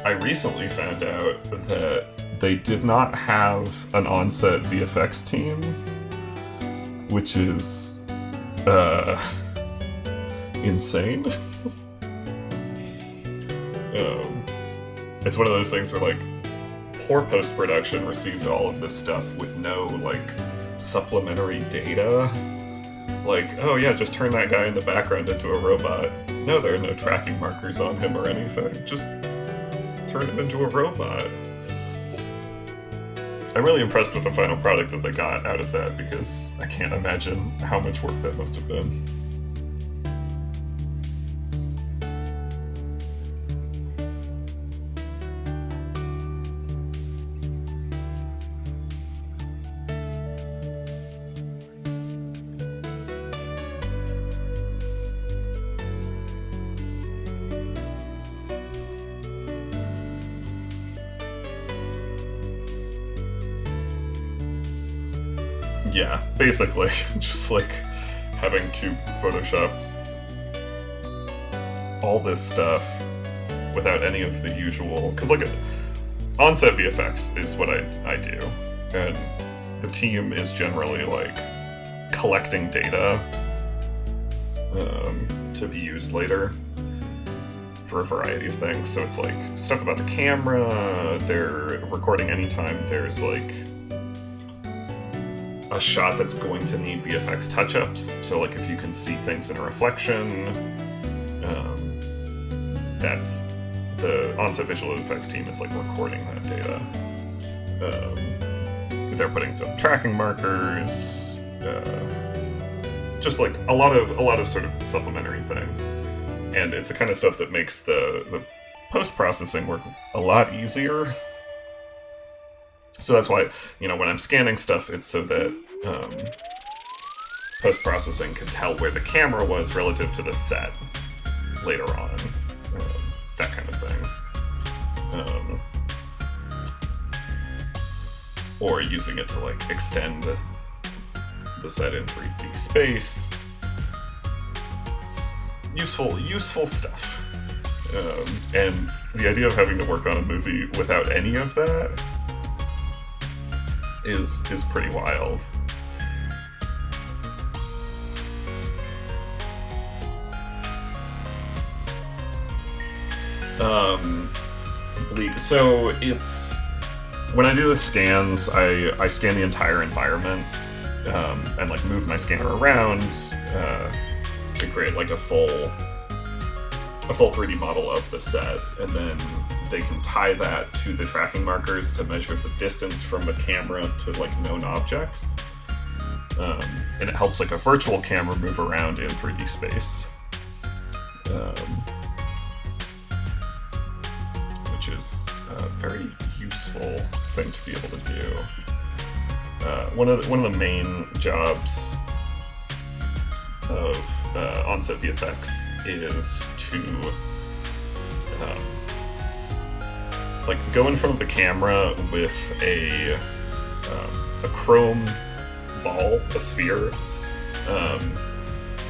I recently found out that they did not have an on-set VFX team, which is insane. It's one of those things where, like, poor post-production received all of this stuff with no, like, supplementary data. Like, oh yeah, just turn that guy in the background into a robot. No, there are no tracking markers on him or anything. Just turn him into a robot. I'm really impressed with the final product that they got out of that, because I can't imagine how much work that must have been. Yeah, basically, just like having to Photoshop all this stuff without any of the usual... Because, like, on-set VFX is what I do, and the team is generally, like, collecting data to be used later for a variety of things. So it's, like, stuff about the camera, they're recording anytime there's, like, a shot that's going to need VFX touch-ups. So, like, if you can see things in a reflection, that's the on-set visual effects team is, like, recording that data. They're putting up tracking markers, just like a lot of sort of supplementary things, and it's the kind of stuff that makes the post-processing work a lot easier. So that's why, you know, when I'm scanning stuff, it's so that post-processing can tell where the camera was relative to the set later on. That kind of thing. Or using it to, like, extend the set in 3D space. Useful stuff. And the idea of having to work on a movie without any of that is pretty wild. Bleak. So it's... When I do the scans, I scan the entire environment, and, like, move my scanner around to create, like, a full a full 3D model of the set, and then they can tie that to the tracking markers to measure the distance from the camera to like known objects. And it helps like a virtual camera move around in 3D space. Which is a very useful thing to be able to do. One of the main jobs of on-set VFX is to like go in front of the camera with a chrome ball, a sphere,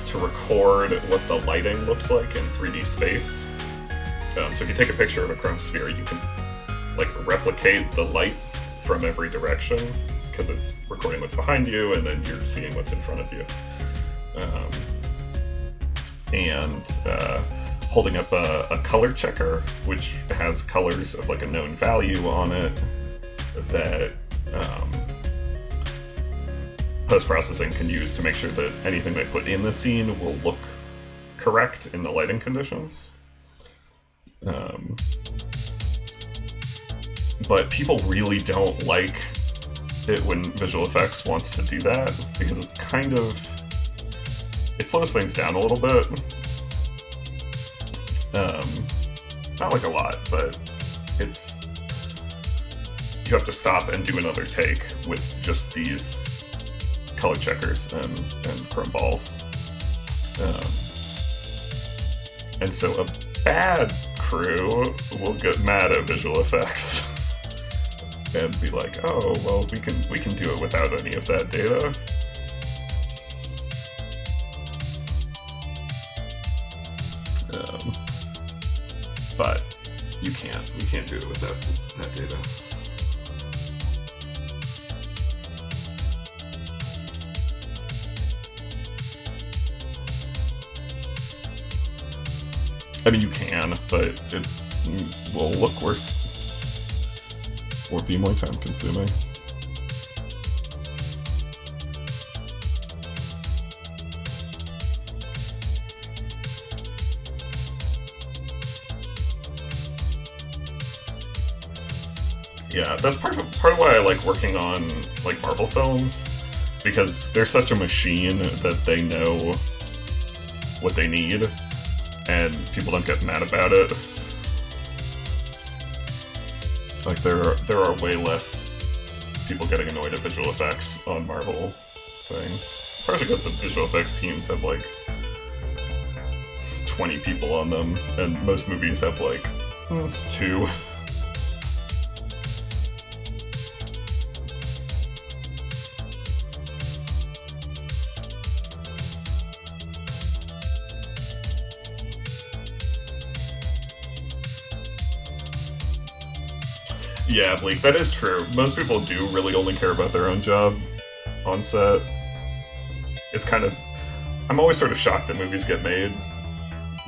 to record what the lighting looks like in 3D space. So if you take a picture of a chrome sphere, you can like replicate the light from every direction because it's recording what's behind you, and then you're seeing what's in front of you. Holding up a color checker, which has colors of like a known value on it that post-processing can use to make sure that anything they put in the scene will look correct in the lighting conditions. But people really don't like it when visual effects wants to do that, because it's kind of... it slows things down a little bit. Not like a lot, but it's... you have to stop and do another take with just these color checkers and chrome balls. And so a bad crew will get mad at visual effects and be like, oh, well, we can do it without any of that data. But you can't do it without that data. I mean, you can, but it will look worse or be more time consuming. Yeah, that's part of why I like working on like Marvel films, because they're such a machine that they know what they need, and people don't get mad about it. Like there are way less people getting annoyed at visual effects on Marvel things. Partially because the visual effects teams have like 20 people on them, and most movies have like 2. Yeah, Bleak, that is true. Most people do really only care about their own job on set. It's kind of... I'm always sort of shocked that movies get made,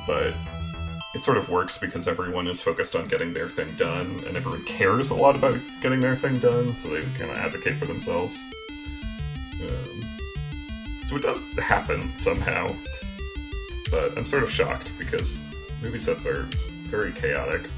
but it sort of works because everyone is focused on getting their thing done, and everyone cares a lot about getting their thing done, so they kind of advocate for themselves. So it does happen somehow, but I'm sort of shocked because movie sets are very chaotic.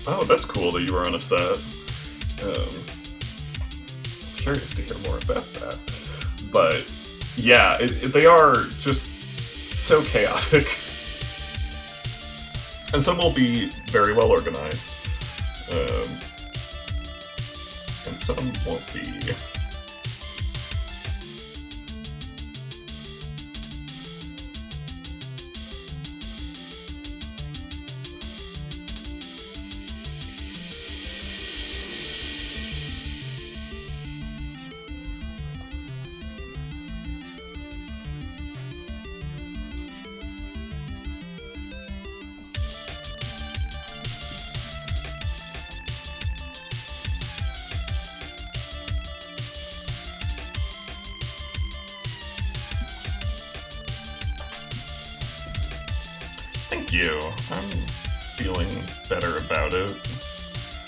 Oh, that's cool that you were on a set. Curious to hear more about that. But yeah, they are just so chaotic. And some will be very well organized. And some won't be. Thank you. I'm feeling better about it.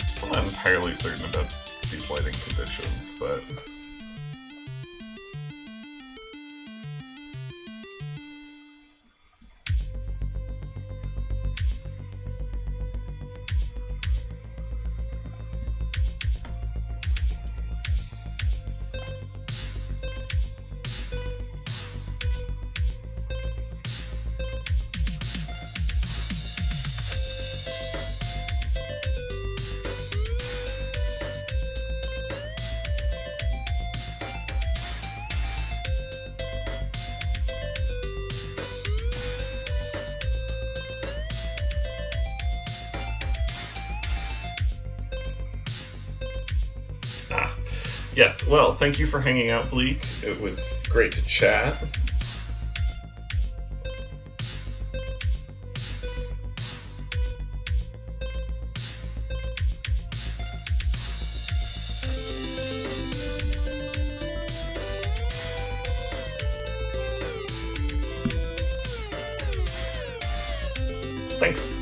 Still not entirely certain about these lighting conditions, but... Yes, well, thank you for hanging out, Bleak. It was great to chat. Thanks.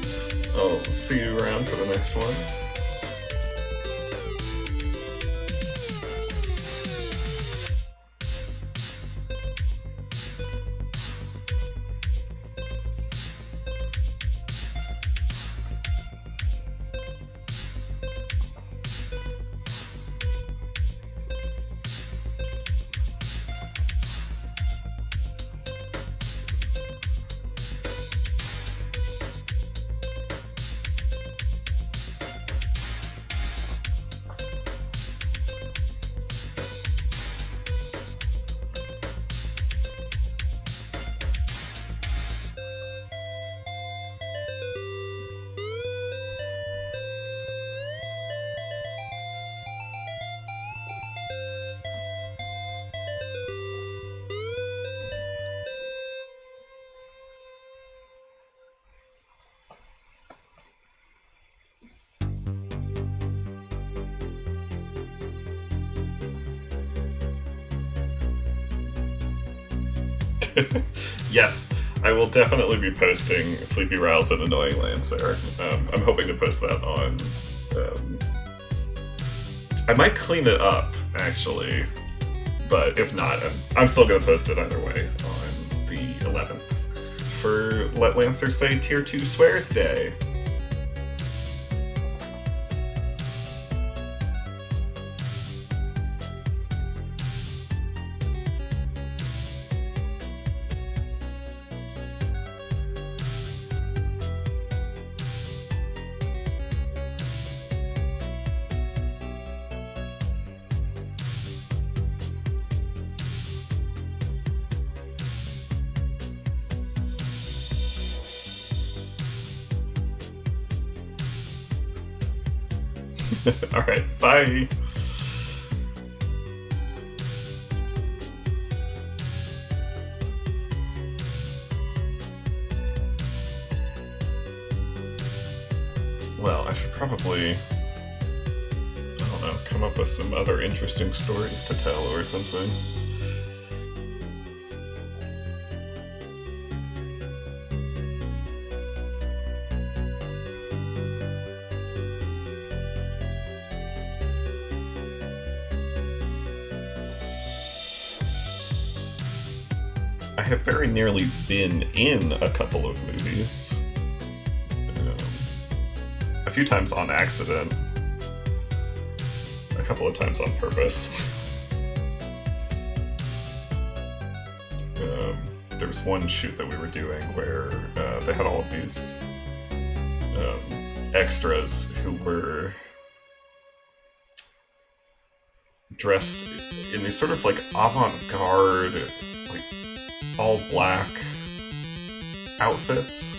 I'll see you around for the next one. Yes, I will definitely be posting Sleepy Riles and Annoying Lancer. I'm hoping to post that on... I might clean it up, actually. But if not, I'm still going to post it either way on the 11th. For Let Lancer Say Tier 2 Swears Day. Alright, bye! Well, I should probably, I don't know, come up with some other interesting stories to tell or something. I have very nearly been in a couple of movies. A few times on accident. A couple of times on purpose. There was one shoot that we were doing where they had all of these extras who were dressed in these sort of like avant-garde, like all black outfits.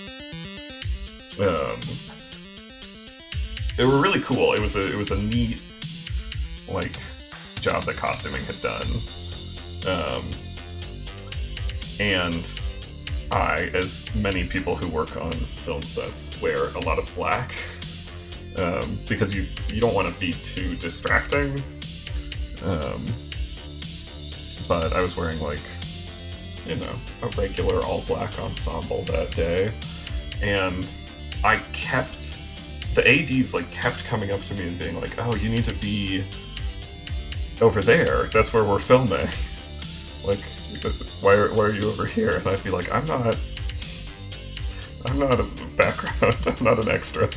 They were really cool. It was a neat like job that costuming had done. And I, as many people who work on film sets, wear a lot of black because you don't want to be too distracting. But I was wearing like, you know, a regular all black ensemble that day. and the ADs like kept coming up to me and being like, "Oh, you need to be over there. That's where we're filming. Like, why are you over here?" And I'd be like, I'm not a background. I'm not an extra.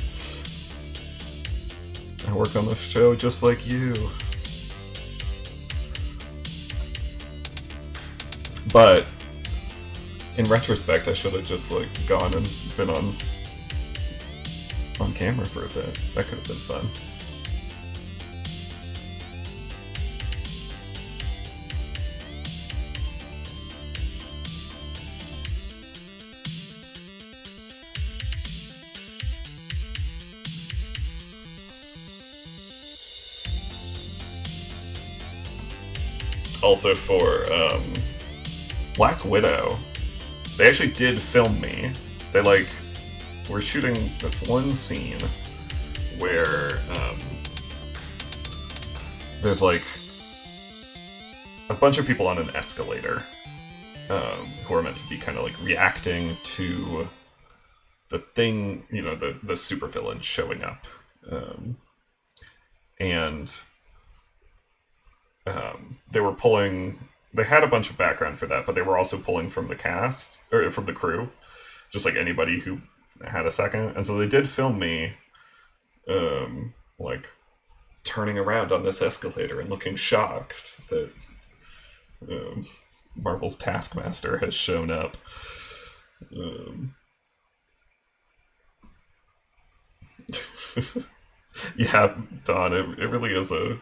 I work on the show just like you." But in retrospect, I should have just like gone and been on camera for a bit. That could have been fun. Also for Black Widow, they actually did film me. They like were shooting this one scene where there's like a bunch of people on an escalator who are meant to be kind of like reacting to the thing, you know, the supervillain showing up, and they were pulling. They had a bunch of background for that, but they were also pulling from the cast or from the crew, just like anybody who had a second. And so they did film me, like turning around on this escalator and looking shocked that Marvel's Taskmaster has shown up. Yeah, Don, it really is a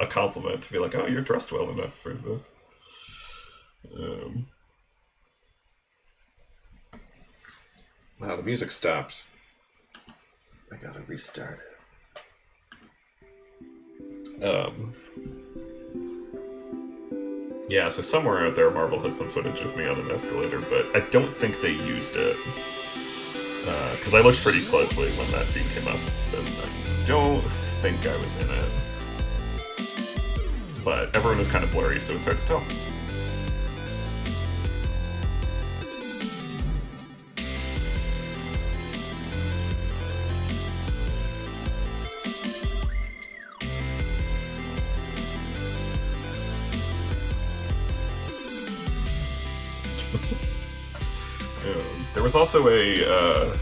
compliment to be like, "Oh, you're dressed well enough for this." Wow, the music stopped. I gotta restart it. Yeah, so somewhere out there, Marvel has some footage of me on an escalator, but I don't think they used it. Because I looked pretty closely when that scene came up, and I don't think I was in it. But everyone was kind of blurry, so it's hard to tell. There was also a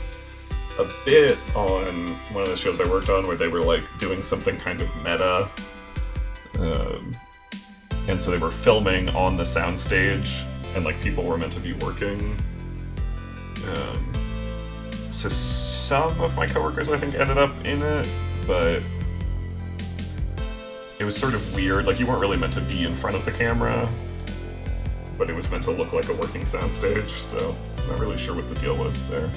bit on one of the shows I worked on where they were like doing something kind of meta, and so they were filming on the soundstage, and like people were meant to be working. So some of my coworkers I think ended up in it, but it was sort of weird. Like you weren't really meant to be in front of the camera, but it was meant to look like a working soundstage, so I'm not really sure what the deal was there.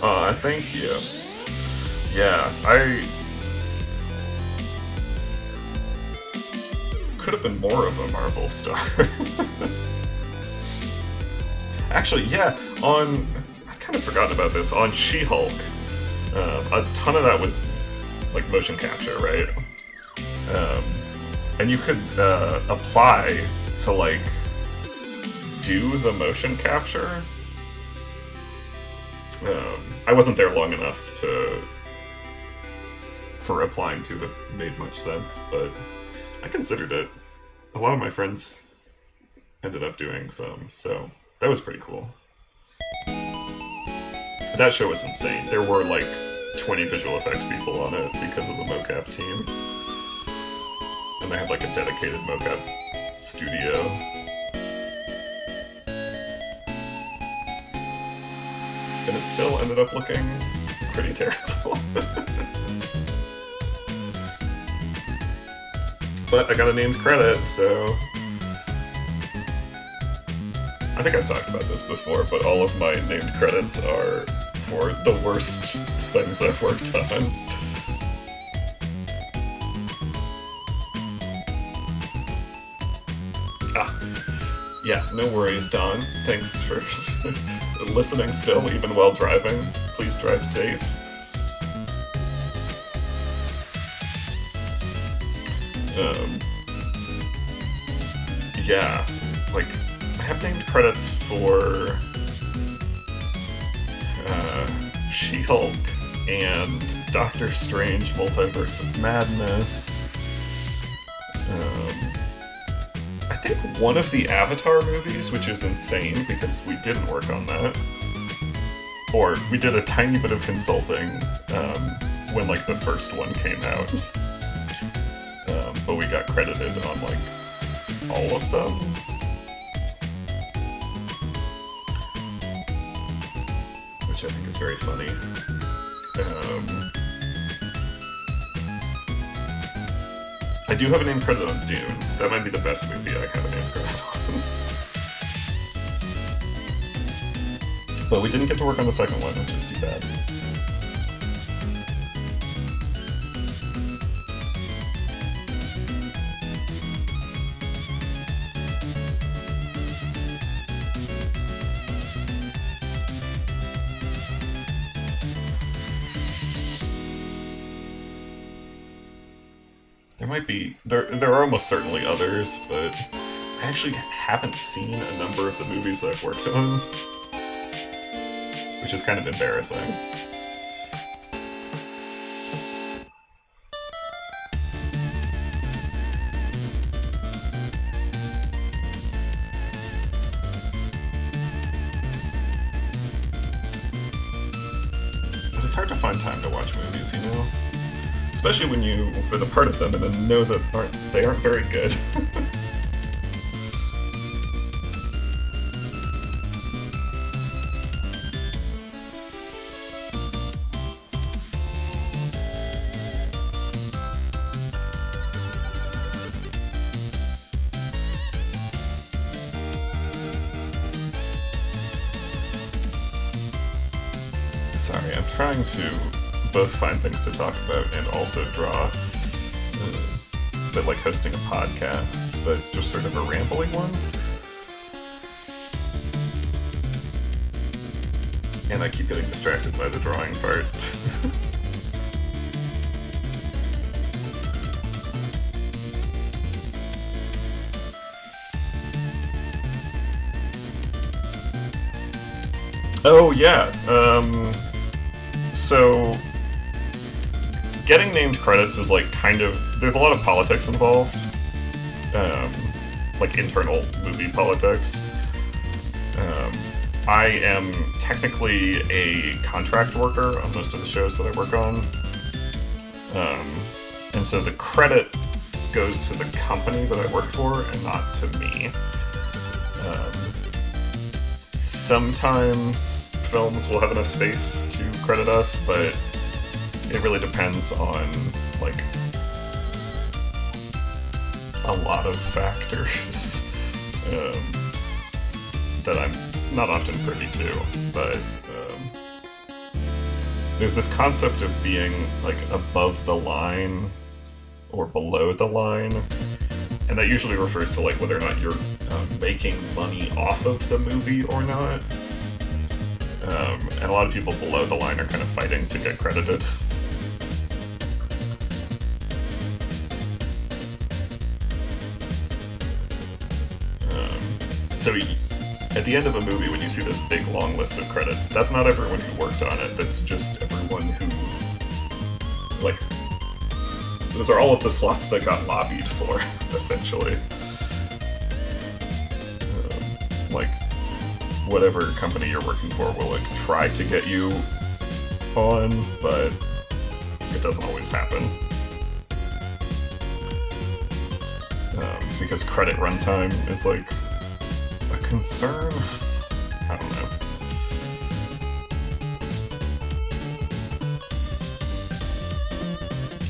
Aw, thank you. Yeah, I could have been more of a Marvel star. Actually, yeah, I've kind of forgotten about this. On She-Hulk, a ton of that was like motion capture, right? And you could apply to like do the motion capture. I wasn't there long enough for applying to have made much sense, but I considered it. A lot of my friends ended up doing some, so that was pretty cool. That show was insane. There were like 20 visual effects people on it because of the mocap team. And they had like a dedicated mocap studio. And it still ended up looking pretty terrible. But I got a named credit, so... I think I've talked about this before, but all of my named credits are for the worst things I've worked on. Yeah, no worries, Don. Thanks for listening still, even while driving. Please drive safe. Um, yeah, like, I have named credits for She-Hulk and Doctor Strange Multiverse of Madness. I think one of the Avatar movies, which is insane because we didn't work on that. Or we did a tiny bit of consulting when like the first one came out. But we got credited on like all of them. Which I think is very funny. I do have a name credit on Dune. That might be the best movie I have a name credit on. But we didn't get to work on the second one, which is too bad. There are almost certainly others, but I actually haven't seen a number of the movies I've worked on, which is kind of embarrassing. But it's hard to find time to watch movies, you know? Especially when you, for the part of them, and then know that they aren't very good. Sorry, I'm trying to both find things to talk about and also draw. It's a bit like hosting a podcast, but just sort of a rambling one. And I keep getting distracted by the drawing part. Oh, yeah. So getting named credits is like kind of, there's a lot of politics involved, like internal movie politics. I am technically a contract worker on most of the shows that I work on, and so the credit goes to the company that I work for and not to me. Sometimes films will have enough space to credit us, but it really depends on, like, a lot of factors that I'm not often privy to, but there's this concept of being, like, above the line or below the line, and that usually refers to, like, whether or not you're making money off of the movie or not. And a lot of people below the line are kind of fighting to get credited. So at the end of a movie, when you see this big long list of credits, that's not everyone who worked on it, that's just everyone who, like, those are all of the slots that got lobbied for, essentially. Like, whatever company you're working for will, like, try to get you on, but it doesn't always happen. Because credit runtime is, like, a concern? I don't know.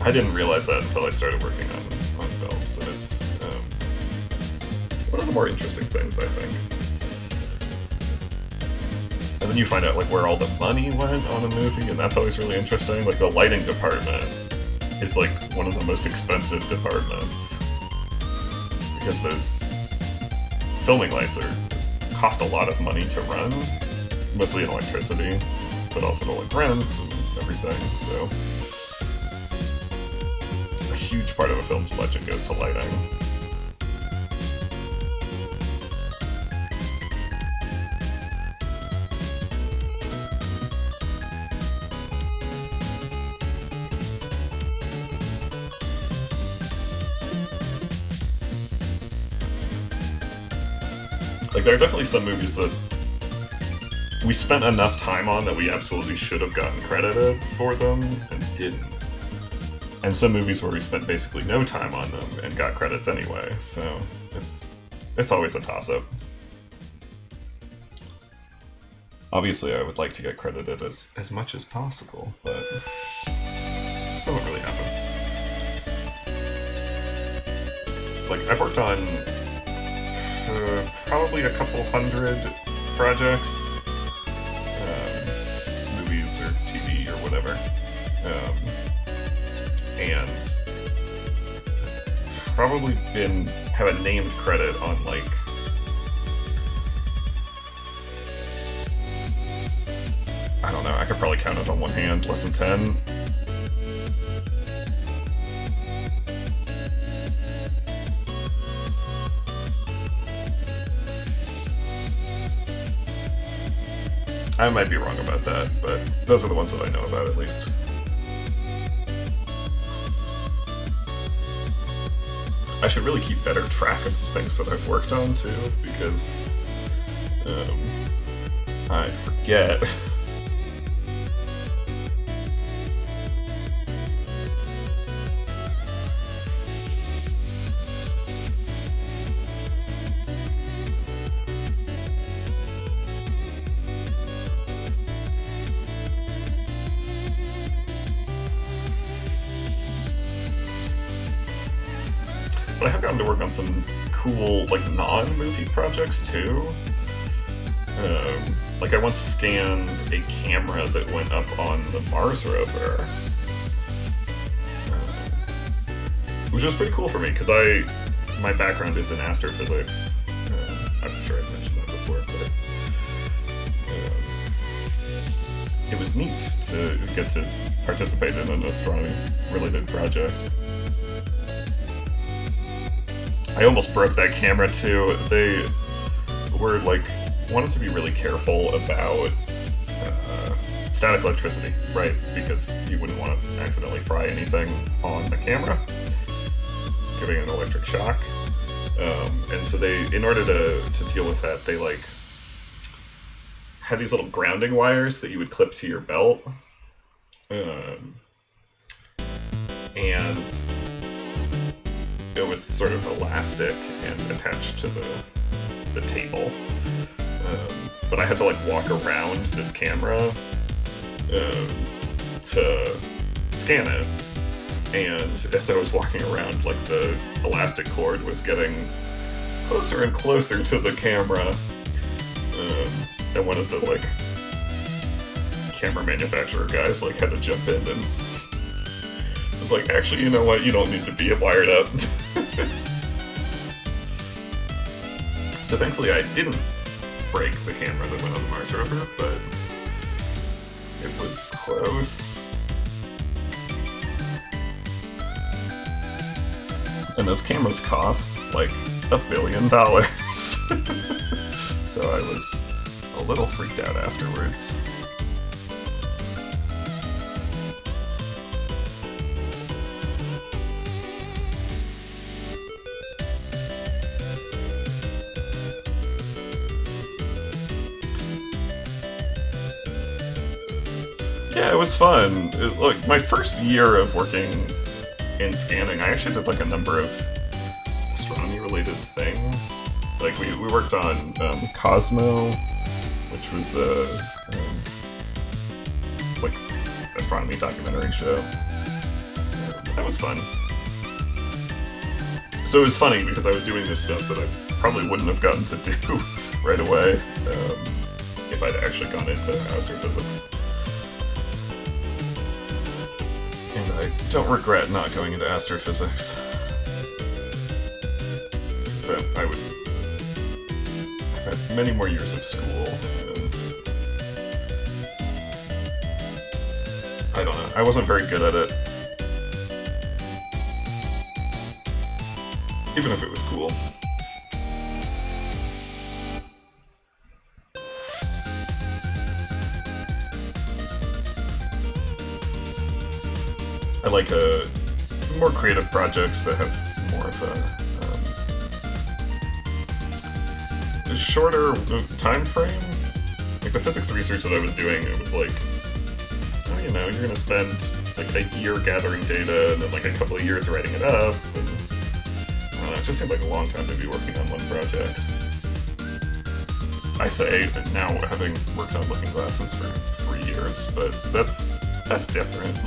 I didn't realize that until I started working on films, and it's one of the more interesting things, I think. And then you find out, like, where all the money went on a movie, and that's always really interesting. Like, the lighting department is, like, one of the most expensive departments. Because those filming lights cost a lot of money to run, mostly in electricity, but also to, like, rent and everything, so... A huge part of a film's budget goes to lighting. Like, there are definitely some movies that we spent enough time on that we absolutely should have gotten credited for them and didn't. And some movies where we spent basically no time on them and got credits anyway, so it's always a toss-up. Obviously, I would like to get credited as much as possible, but it doesn't really happen. Like, I've worked on probably a couple hundred projects, movies or TV or whatever, and probably have a named credit on like I don't know, I could probably count it on one hand, less than 10. I might be wrong about that, but those are the ones that I know about, at least. I should really keep better track of the things that I've worked on, too, because I forget. But I have gotten to work on some cool, like, non-movie projects, too. Like, I once scanned a camera that went up on the Mars rover. Which was pretty cool for me, because my background is in astrophysics. I'm sure I've mentioned that before, but it was neat to get to participate in an astronomy-related project. I almost broke that camera too. They were like wanted to be really careful about static electricity, right? Because you wouldn't want to accidentally fry anything on the camera, giving an electric shock. And so in order to deal with that, they like had these little grounding wires that you would clip to your belt, and it was sort of elastic and attached to the table. But I had to like walk around this camera to scan it. And as I was walking around, like the elastic cord was getting closer and closer to the camera. And one of the like camera manufacturer guys like had to jump in and was like, actually, you know what? You don't need to be wired up. So thankfully I didn't break the camera that went on the Mars rover, but it was close. And those cameras cost like $1 billion. So I was a little freaked out afterwards. Yeah, it was fun. Like, my first year of working in scanning, I actually did like a number of astronomy-related things. Like, we worked on Cosmo, which was a like astronomy documentary show. That was fun. So it was funny because I was doing this stuff that I probably wouldn't have gotten to do right away if I'd actually gone into astrophysics. And I don't regret not going into astrophysics. Because then I would have had many more years of school, and I don't know, I wasn't very good at it. even if it was cool. I like more creative projects that have more of a shorter time frame. Like the physics research that I was doing, it was like, oh, you know, you're gonna spend like a year gathering data and then like a couple of years writing it up. And, I don't know, it just seemed like a long time to be working on one project. I say now having worked on Looking Glasses for 3 years, but that's different.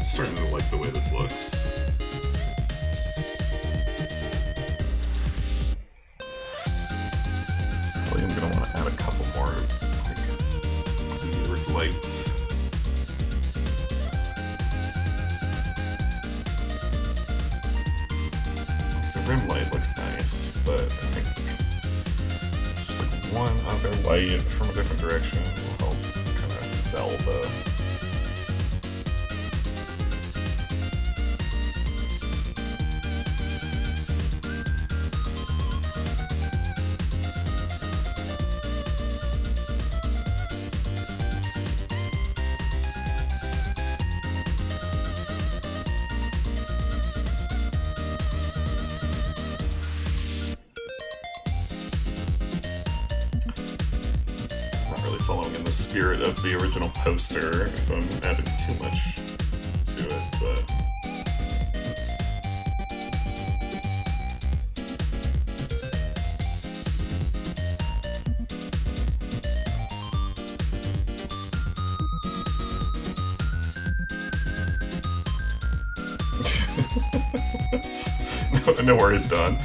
Starting to like the way this looks. Probably I'm gonna want to add a couple more like weird lights. The rim light looks nice, but I think just like one other light from a different direction will help kind of sell the. Following in the spirit of the original poster, if I'm adding too much to it, but... no worries, Don.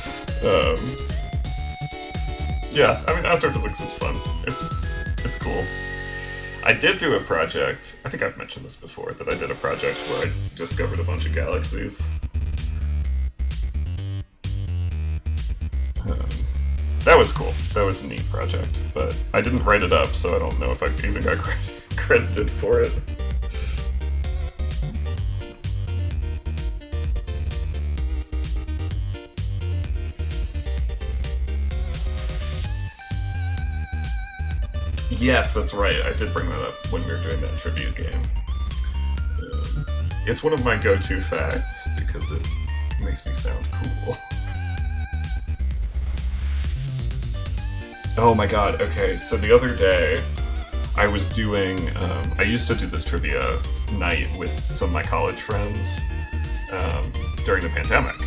Yeah, I mean, astrophysics is fun. It's cool. I did do a project, I think I've mentioned this before, that I did a project where I discovered a bunch of galaxies. That was cool. That was a neat project, but I didn't write it up, so I don't know if I even got credited for it. Yes, that's right. I did bring that up when we were doing that tribute game. It's one of my go-to facts because it makes me sound cool. Oh my god, okay, so the other day I was doing, I used to do this trivia night with some of my college friends during the pandemic.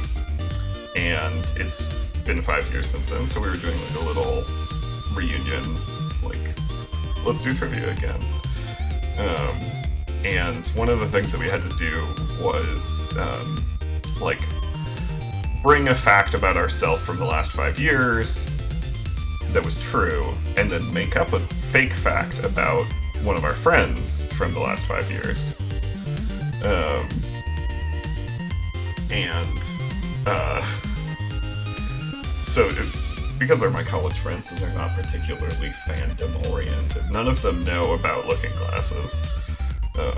And it's been 5 years since then, so we were doing like a little reunion, like, let's do trivia again. And one of the things that we had to do was, like, bring a fact about ourselves from the last 5 years that was true, and then make up a fake fact about one of our friends from the last 5 years. So because they're my college friends and they're not particularly fandom-oriented, none of them know about Looking Glasses. I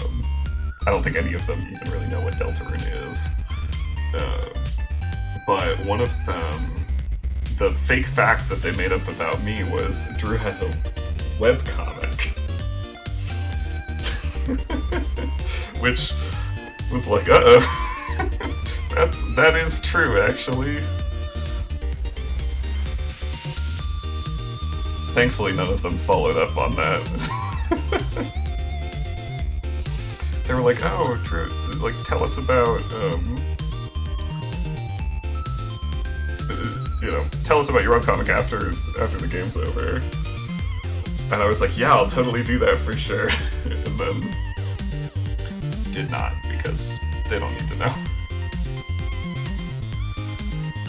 don't think any of them even really know what Deltarune is. But one of them, the fake fact that they made up about me was Drew has a webcomic. Which was like, uh-oh. That is true, actually. Thankfully, none of them followed up on that. They were like, oh, Drew, like, tell us about, tell us about your webcomic after the game's over. And I was like, yeah, I'll totally do that for sure. And then did not, because they don't need to know.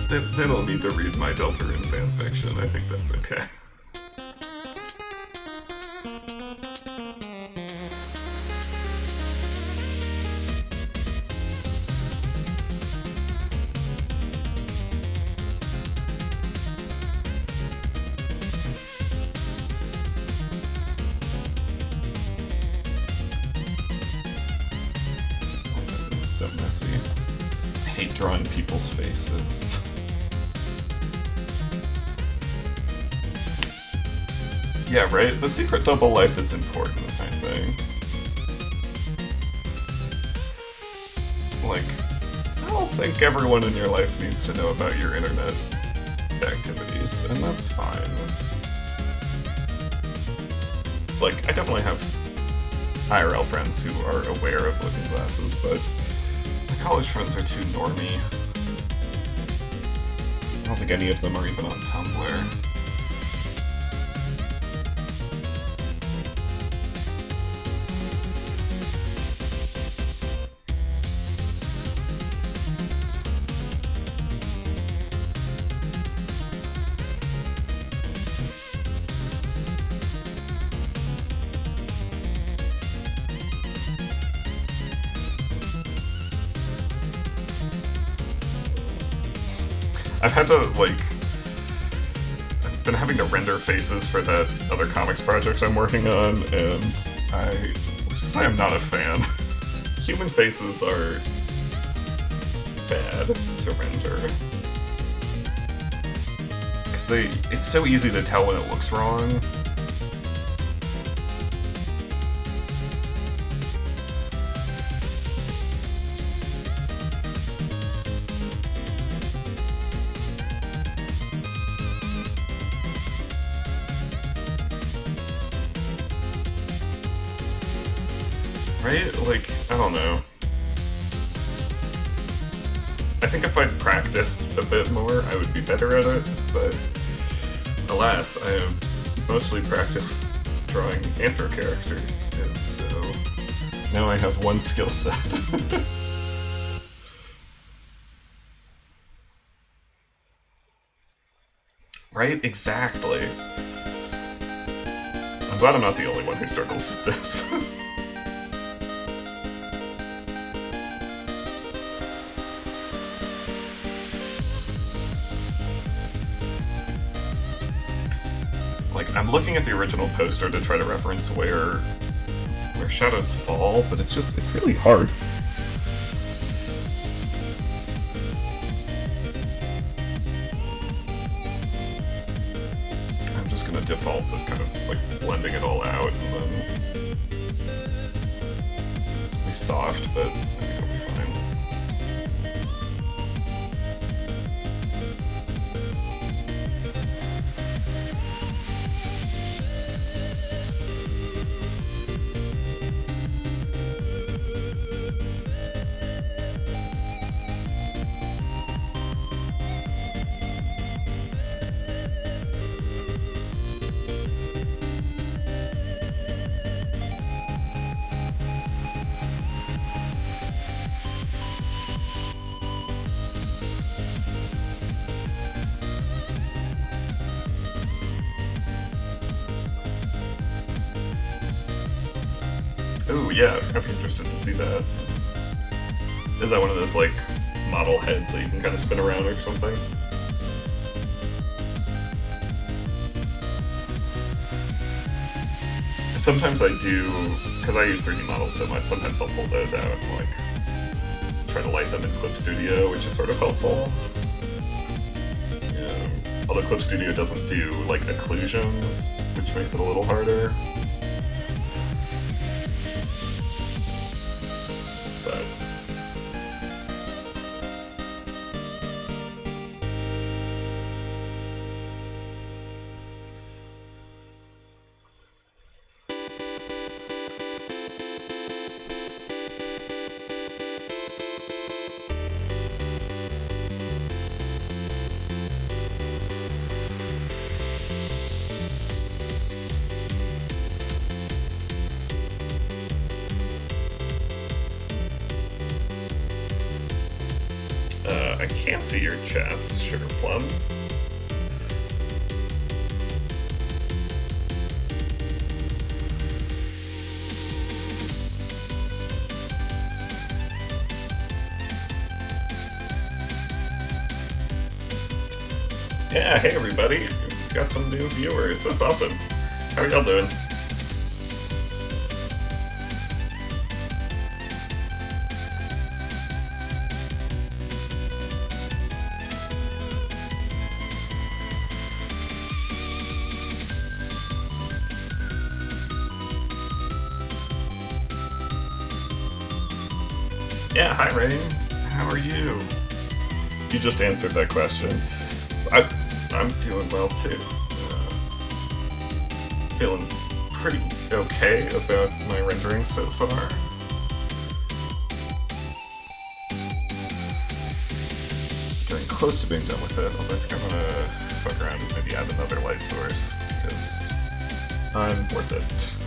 They don't need to read my Deltarune fanfiction. I think that's okay. This is so messy. I hate drawing people's faces. Yeah, right? The secret double life is important, I think. Like, I don't think everyone in your life needs to know about your internet activities, and that's fine. Like, I definitely have IRL friends who are aware of Looking Glasses, but my college friends are too normie. I don't think any of them are even on Tumblr. I've had to, like... I've been having to render faces for that other comics project I'm working on, and let's just say I'm not a fan. Human faces are bad to render. Because it's so easy to tell when it looks wrong. Right? Like, I don't know. I think if I'd practiced a bit more, I would be better at it, but alas, I have mostly practiced drawing Anther characters, and so now I have one skill set. Right? Exactly. I'm glad I'm not the only one who struggles with this. Like, I'm looking at the original poster to try to reference where shadows fall, but it's really hard. I'm just gonna default as kind of, like, blending it all out, and then... It'll be soft, but I think it'll be fine. Ooh, yeah, I'd be interested to see that. Is that one of those, like, model heads that you can kind of spin around or something? Sometimes I do, because I use 3D models so much, sometimes I'll pull those out and, like, try to light them in Clip Studio, which is sort of helpful. Although Clip Studio doesn't do, like, occlusions, which makes it a little harder. can't see your chats, Sugar Plum. Yeah, hey everybody. Got some new viewers. That's awesome. How are y'all doing? Yeah, hi Rain. How are you? You just answered that question. I'm doing well too. Feeling pretty okay about my rendering so far. Getting close to being done with it, although I think I'm gonna fuck around and maybe add another light source, because I'm worth it.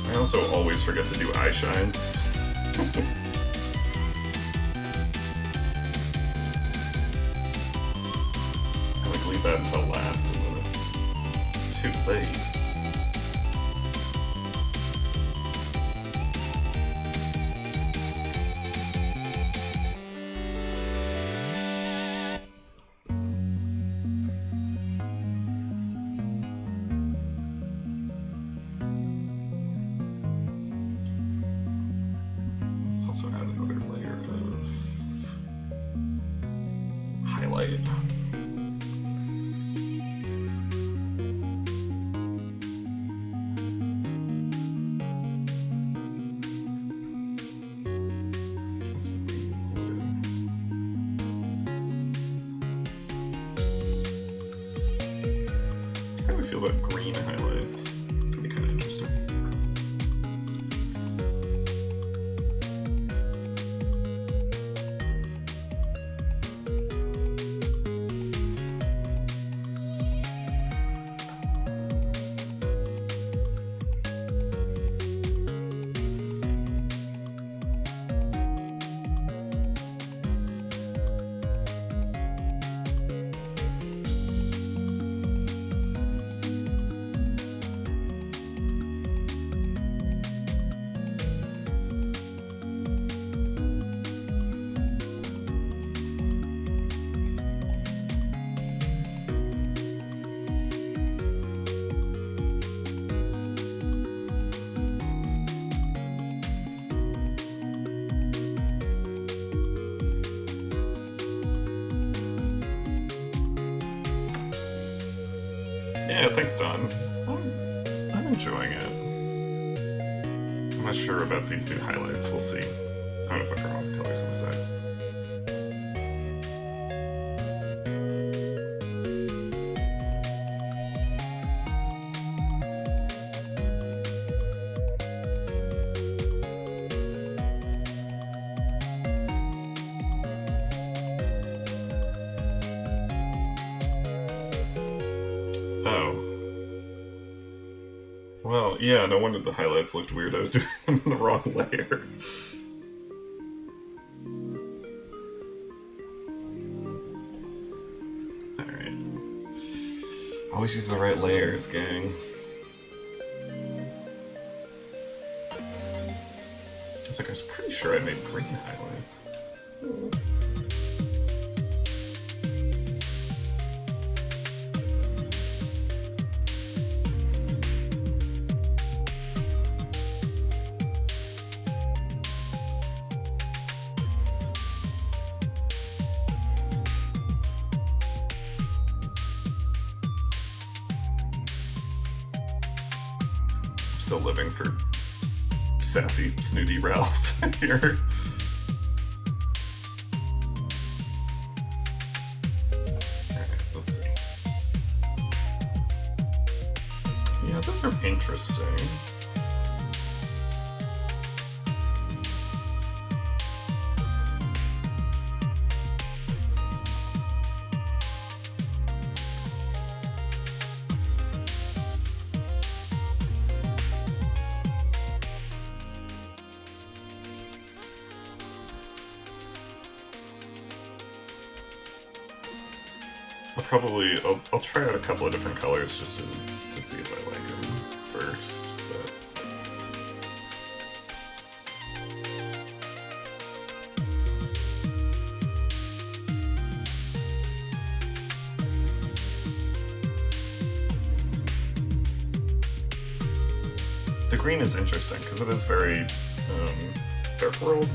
I also always forget to do eye shines. I like leave that until last and then it's too late. Let's also add another layer of highlight. That's really good. How do we feel about green highlights? It can be kind of interesting. Yeah, thanks, Don. I'm enjoying it. I'm not sure about these new highlights. We'll see. I'm gonna fuck around with the colors on the side. Oh. Well, yeah, no wonder the highlights looked weird. I was doing them in the wrong layer. Alright. Always use the right layers, gang. It's like I was pretty sure I made green highlights. Still living for sassy, snooty Rals here. Alright, let's see. are interesting. I'll try out a couple of different colors just to see if I like them first. But the green is interesting because it is very Dark World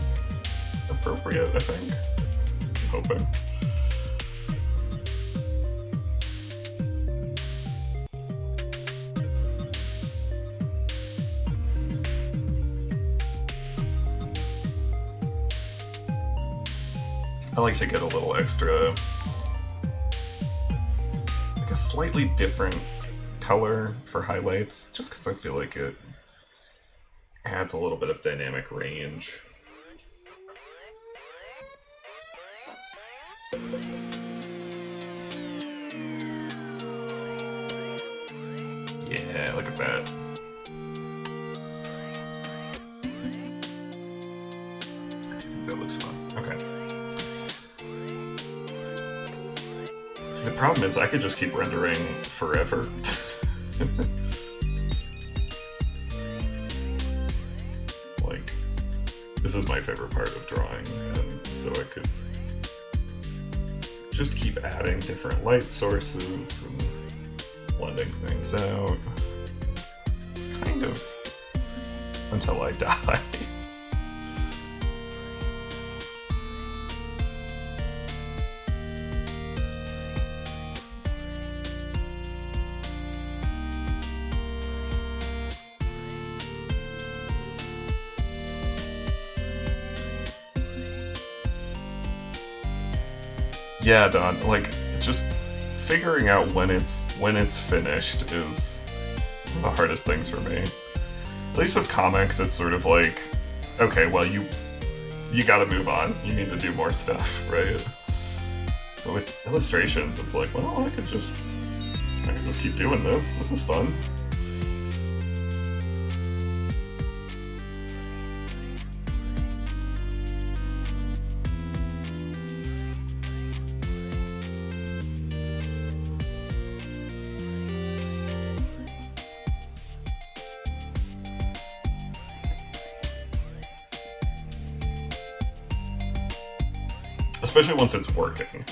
appropriate, I think. I'm hoping. I like to get a little extra, like a slightly different color for highlights, just because I feel like it adds a little bit of dynamic range. Yeah, look at that. I think that looks fun. Okay. See, the problem is I could just keep rendering forever. Like, this is my favorite part of drawing, and so I could just keep adding different light sources and blending things out. Kind of until I die. Yeah, Don, like, just figuring out when it's finished is one of the hardest things for me. At least with comics, it's sort of like, okay, well, you gotta move on. You need to do more stuff, right? But with illustrations, it's like, well, I could just keep doing this. This is fun. Especially once it's working.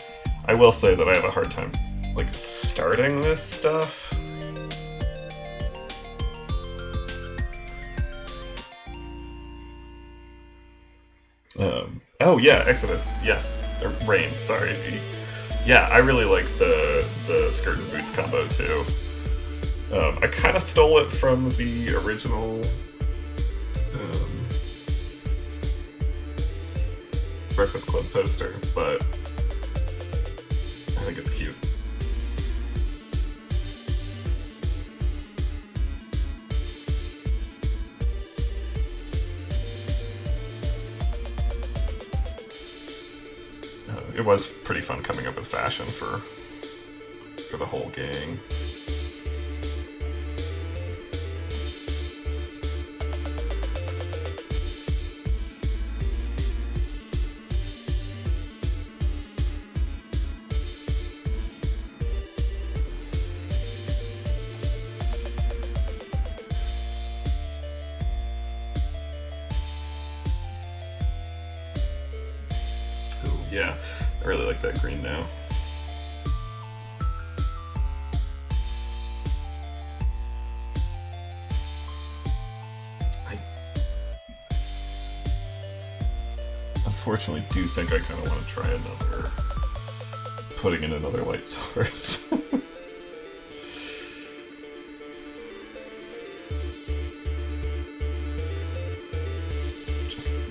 I will say that I have a hard time, like, starting this stuff. Oh yeah, Exodus. Yes, or Rain. Sorry. Yeah, I really like the skirt and boots combo too. I kind of stole it from the original Breakfast Club poster, but I think it's cute. It was pretty fun coming up with fashion for the whole gang. Yeah, I really like that green now. I unfortunately do think I kind of want to try putting in another light source.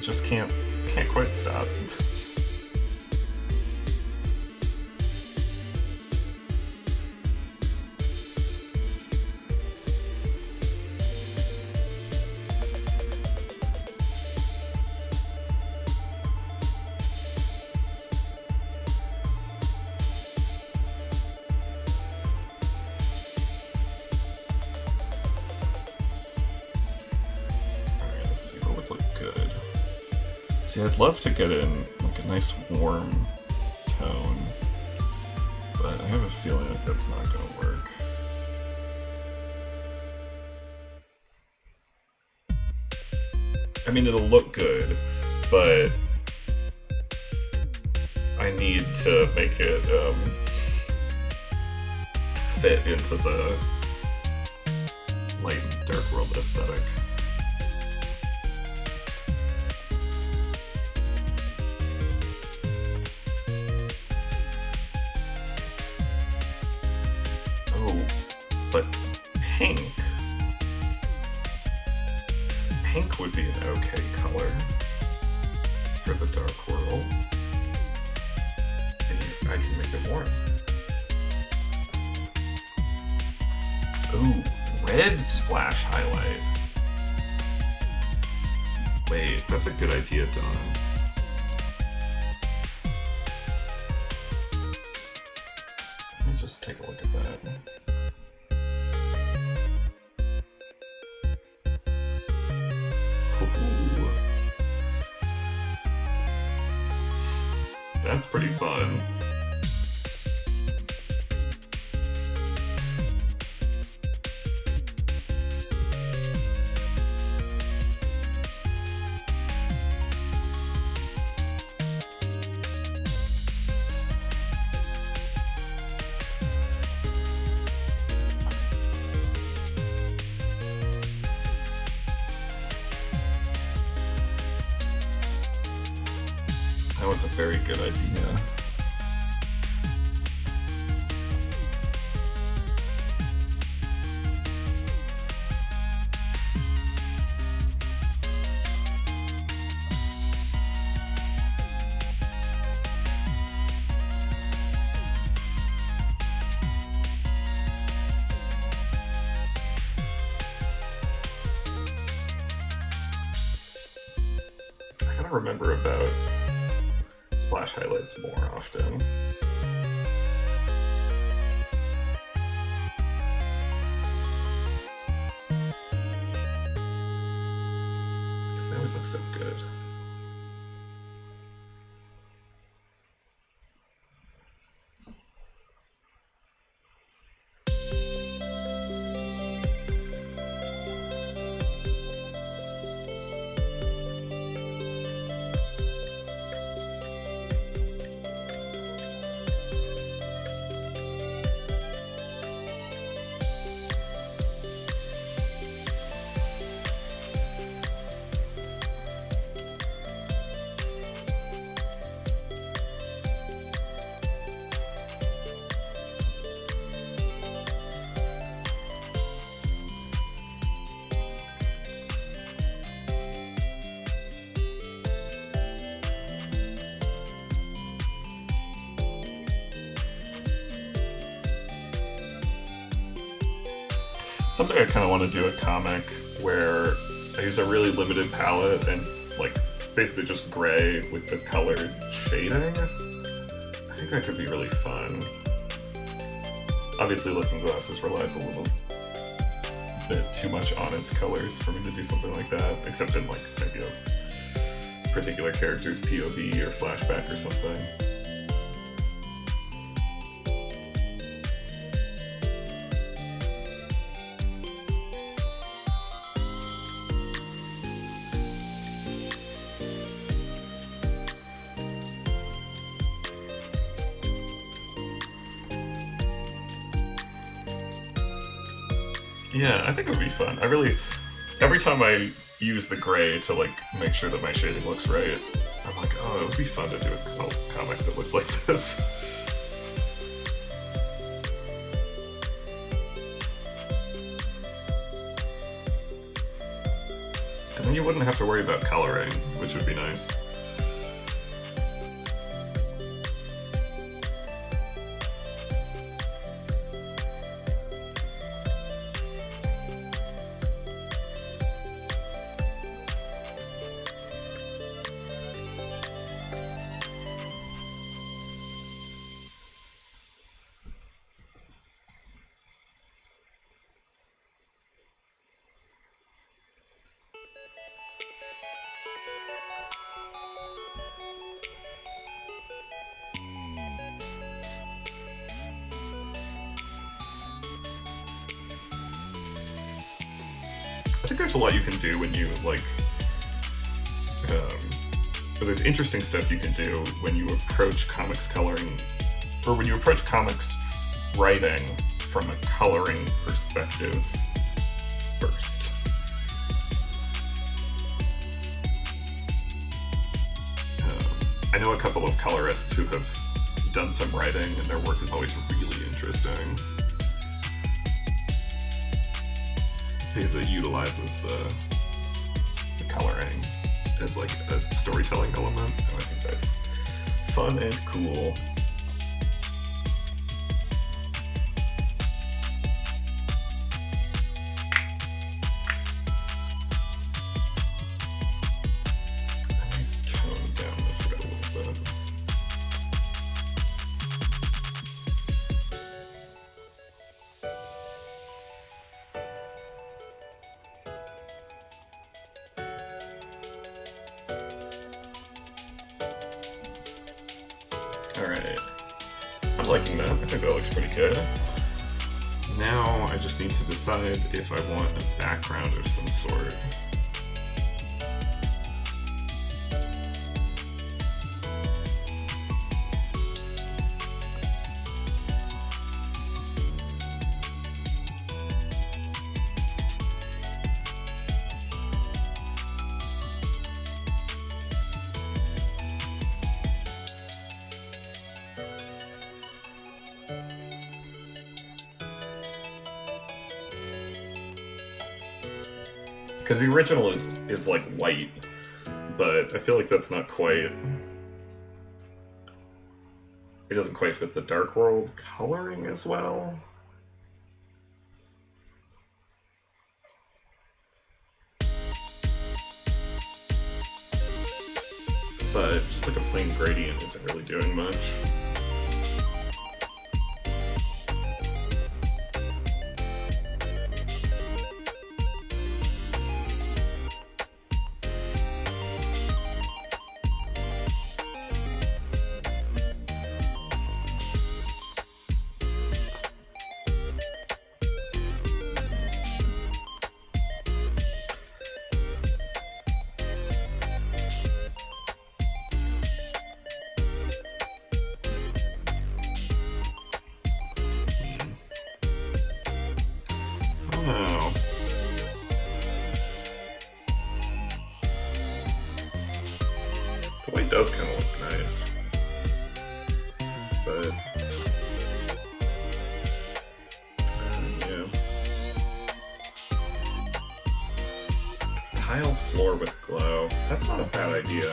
just can't quite stop. See, I'd love to get in like a nice warm tone, but I have a feeling like that's not going to work. I mean, it'll look good, but I need to make it fit into the light and dark world aesthetic. Oh, but pink. Pink would be an okay color for the dark world. Maybe I can make it warm. Ooh, red splash highlight. Wait, that's a good idea, Don. Let me just take a look at that. Ooh. That's pretty fun. That was a very good idea. I gotta remember about splash highlights more often. Because they always look so good. Someday I kind of want to do a comic where I use a really limited palette and like basically just gray with the colored shading. I think that could be really fun. Obviously Looking Glasses relies a little bit too much on its colors for me to do something like that, except in like maybe a particular character's POV or flashback or something. Yeah, I think it would be fun. Every time I use the gray to like make sure that my shading looks right, I'm like, oh, it would be fun to do a comic that looked like this. And then you wouldn't have to worry about coloring, which would be nice. I think there's a lot you can do when you, like, there's interesting stuff you can do when you approach comics coloring, or when you approach comics writing from a coloring perspective first. I know a couple of colorists who have done some writing, and their work is always really interesting, because it utilizes the coloring as like a storytelling element, and I think that's fun and cool. Let me tone down this red a little bit. Alright, I'm liking that. I think that looks pretty good. Now I just need to decide if I want a background of some sort. Because the original is like white, but I feel like that's not quite... It doesn't quite fit the Dark World coloring as well. But just like a plain gradient isn't really doing much. Oh. The white does kind of look nice, but yeah. Tile floor with glow. That's not a bad idea.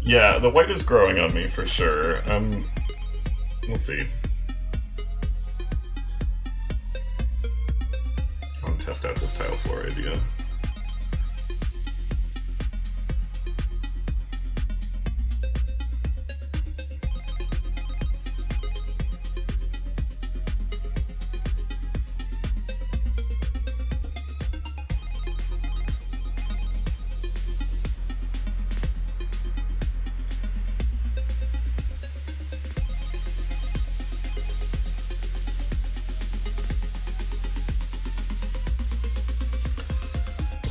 Yeah, the white is growing on me for sure. We'll see. I want to test out this tile floor idea.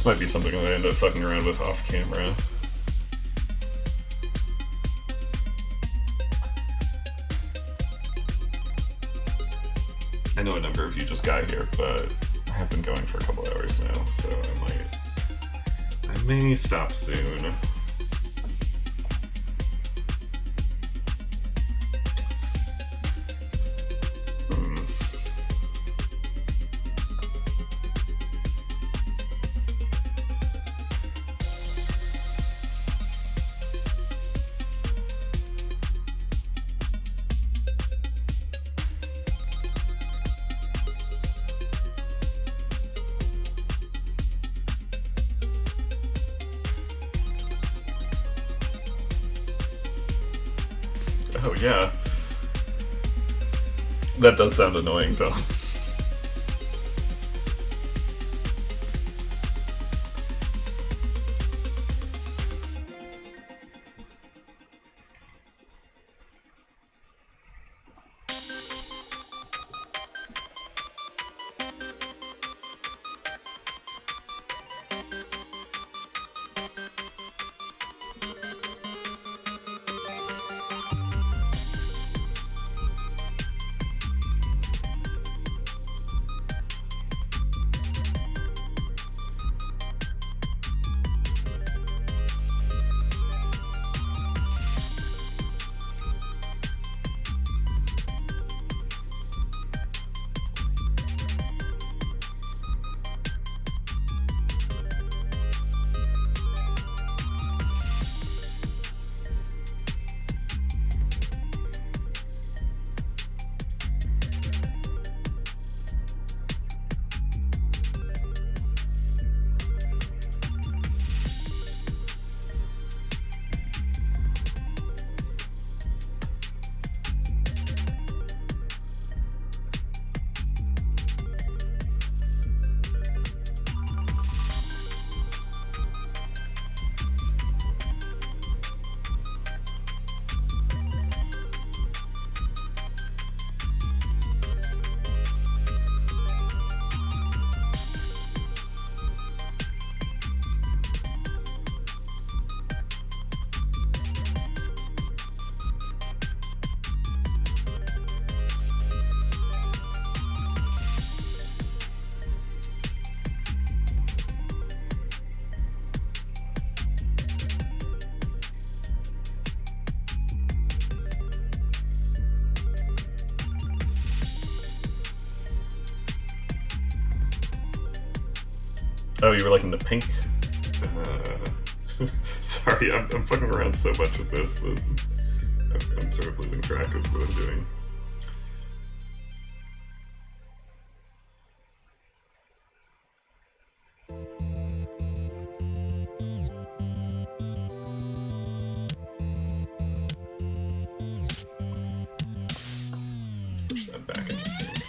This might be something that I end up fucking around with off camera. I know a number of you just got here, but I have been going for a couple hours now, so I may stop soon. Oh yeah. That does sound annoying, Tom. Oh, you were liking the pink? Sorry, I'm fucking around so much with this that I'm sort of losing track of what I'm doing. Let's push that back into pink.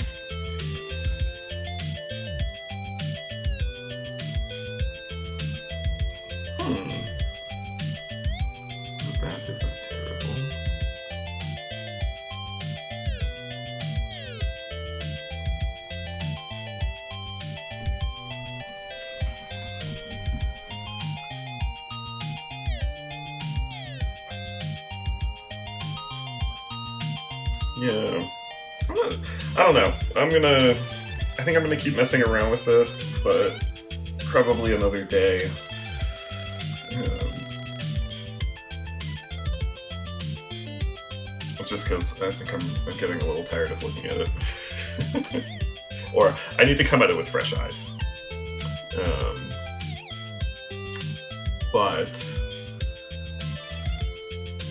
That isn't terrible. Yeah. I don't know. I think I'm gonna keep messing around with this, but probably another day. Just because I think I'm getting a little tired of looking at it. Or I need to come at it with fresh eyes. But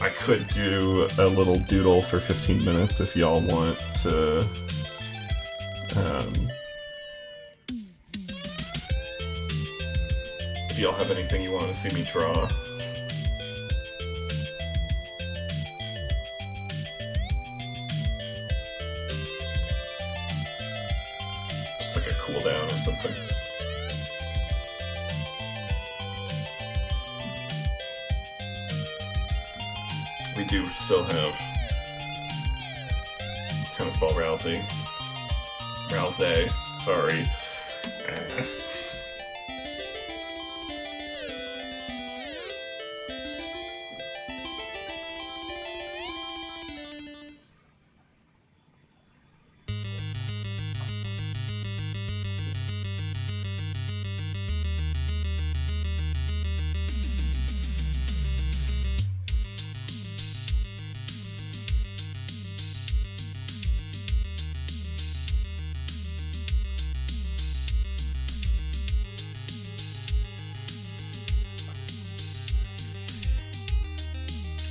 I could do a little doodle for 15 minutes if y'all want to. If y'all have anything you want to see me draw. Like a cooldown or something. We do still have Tennis Ball Rousey. Sorry.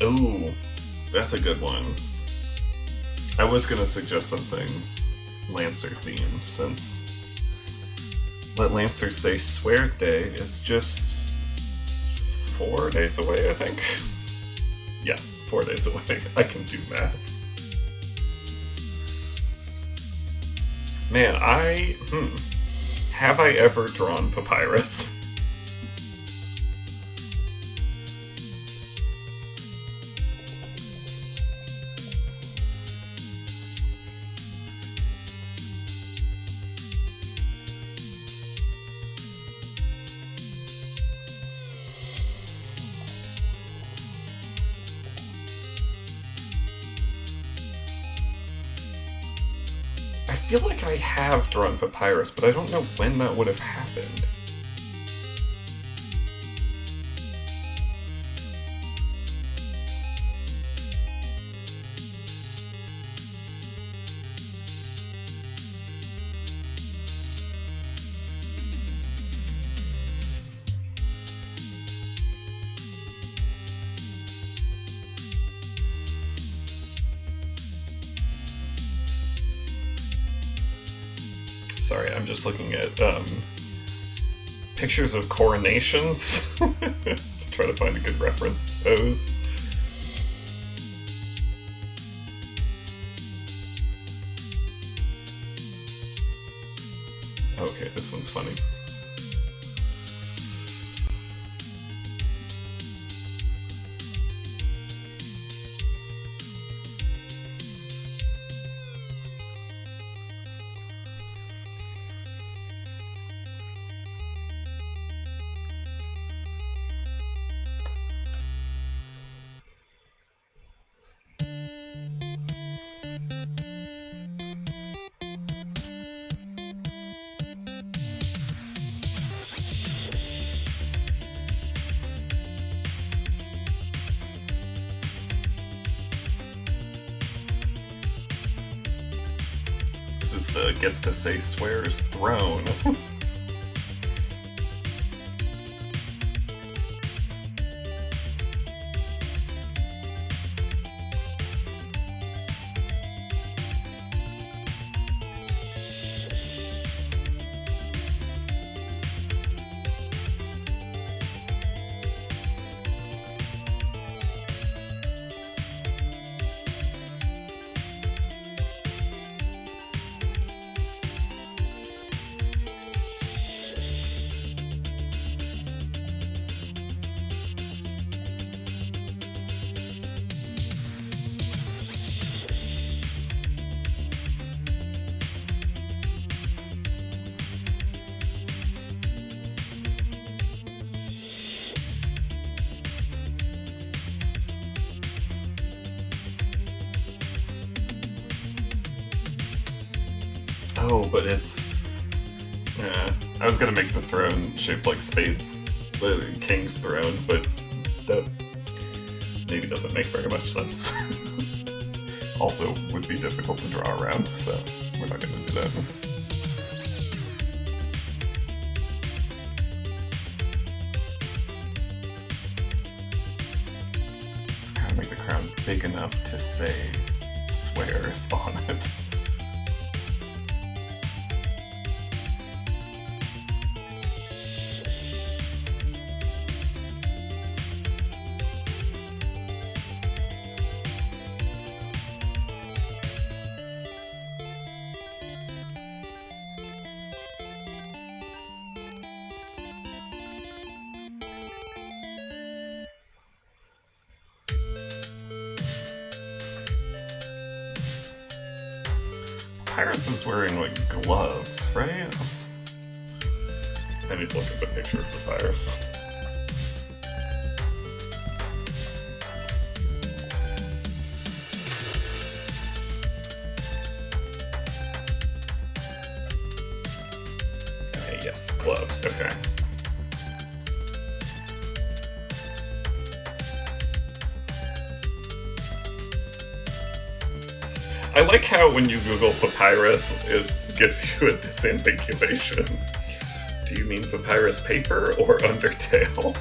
Ooh, that's a good one. I was gonna suggest something Lancer themed, since Let Lancers Say Swear Day is just 4 days away, I think. Yes, 4 days away. I can do math. Man, have I ever drawn Papyrus? I feel like I have drawn Papyrus, but I don't know when that would have happened. Sorry, I'm just looking at pictures of coronations to try to find a good reference pose. Okay, this one's funny. This is the Gets to Say Swears throne. Oh, but it's... Yeah, I was gonna make the throne shaped like Spades, the king's throne, but that maybe doesn't make very much sense. Also, would be difficult to draw around, so we're not gonna do that. Gotta make the crown big enough to say swears on it. Papyrus is wearing, like, gloves, right? I need to look at the picture of Papyrus. Okay, yes, gloves, okay. I like how when you Google Papyrus, it gives you a disambiguation. Do you mean Papyrus paper or Undertale?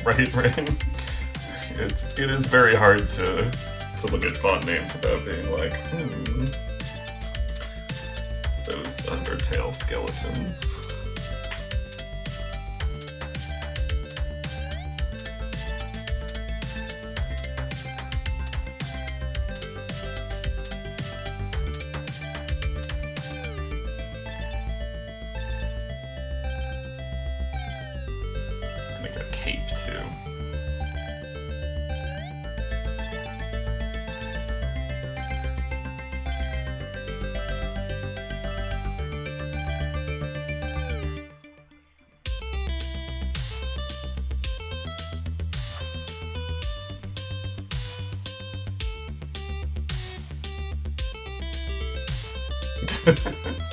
right. It is very hard to look at font names without being like, those Undertale skeletons. It's gonna get a cape too.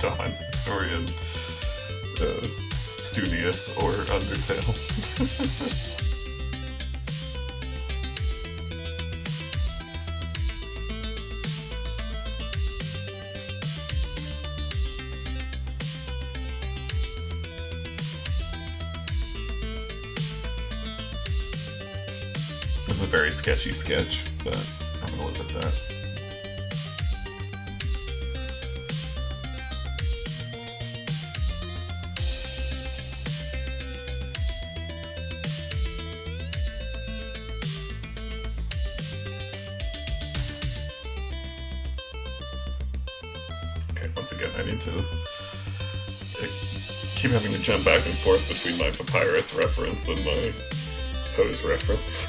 Dawn, historian, studious, or Undertale. This is a very sketchy sketch, but I'm gonna live with that. Once again, I need to keep having to jump back and forth between my Papyrus reference and my Pose reference.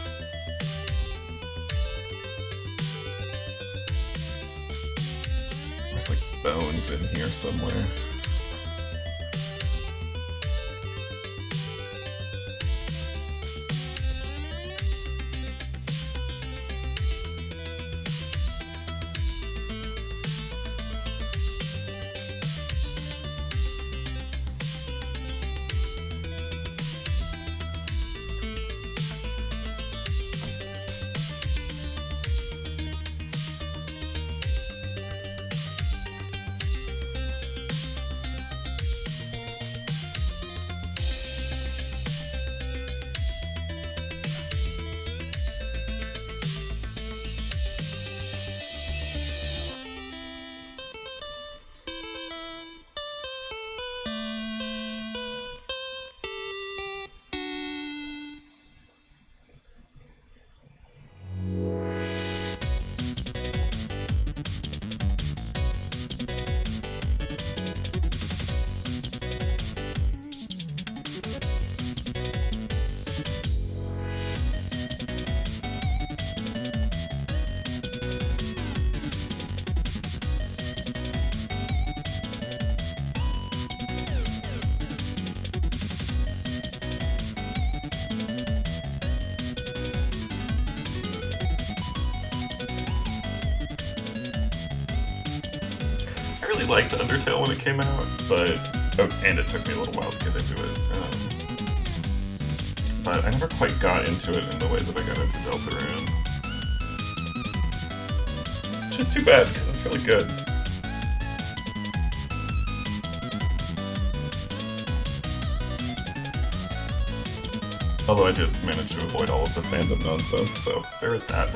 There's like bones in here somewhere. Liked Undertale when it came out, but and it took me a little while to get into it. But I never quite got into it in the way that I got into Deltarune, which is too bad because it's really good. Although I did manage to avoid all of the fandom nonsense, so there is that.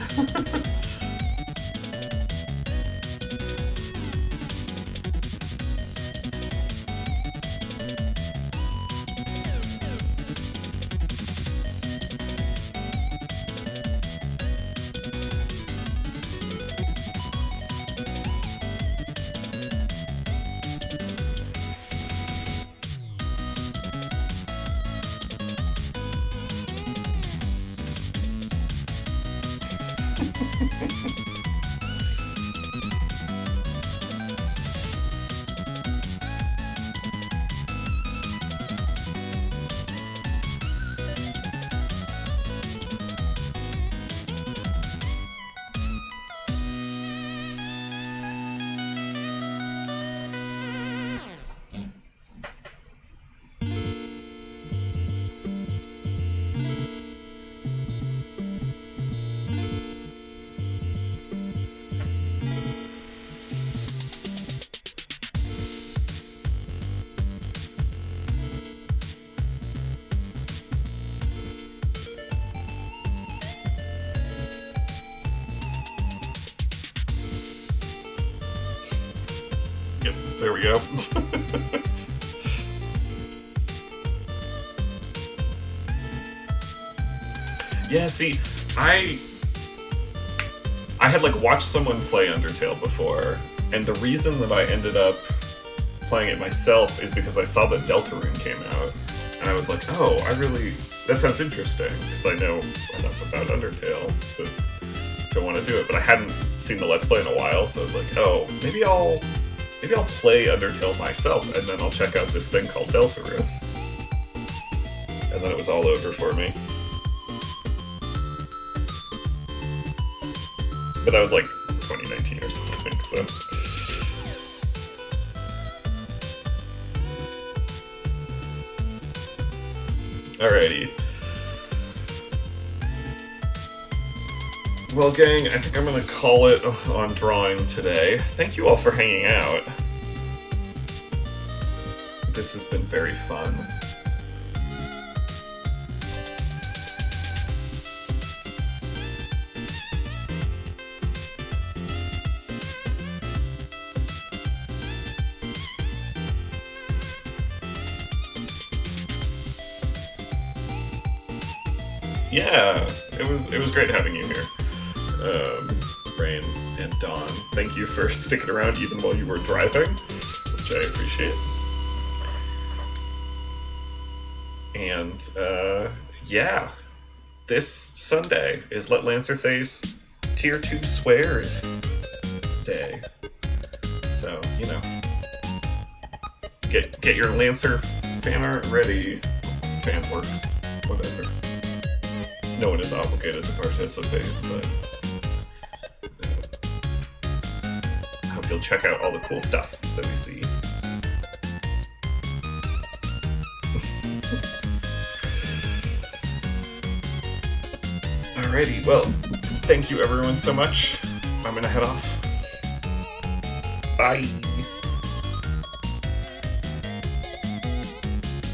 There we go. Yeah, see, I had like watched someone play Undertale before, and the reason that I ended up playing it myself is because I saw that Deltarune came out, and I was like, oh, that sounds interesting, because I know enough about Undertale to want to do it, but I hadn't seen the Let's Play in a while, so I was like, oh, maybe I'll play Undertale myself, and then I'll check out this thing called Deltarune. And then it was all over for me. But that was like 2019 or something, so... Alrighty. Well, gang, I think I'm gonna call it on drawing today. Thank you all for hanging out. This has been very fun. Yeah, it was great having you here, Rain and Dawn. Thank you for sticking around even while you were driving, which I appreciate. And yeah, this Sunday is Let Lancer Say's Tier 2 Swears Day, so you know, get your Lancer fan art ready, fan works, whatever. No one is obligated to participate, but I hope you'll check out all the cool stuff that we see. Alrighty, well, thank you everyone so much. I'm gonna head off. Bye!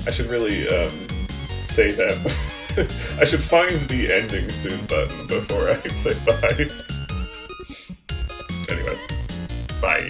I should really say that. I should find the ending soon button before I say bye. Anyway, bye.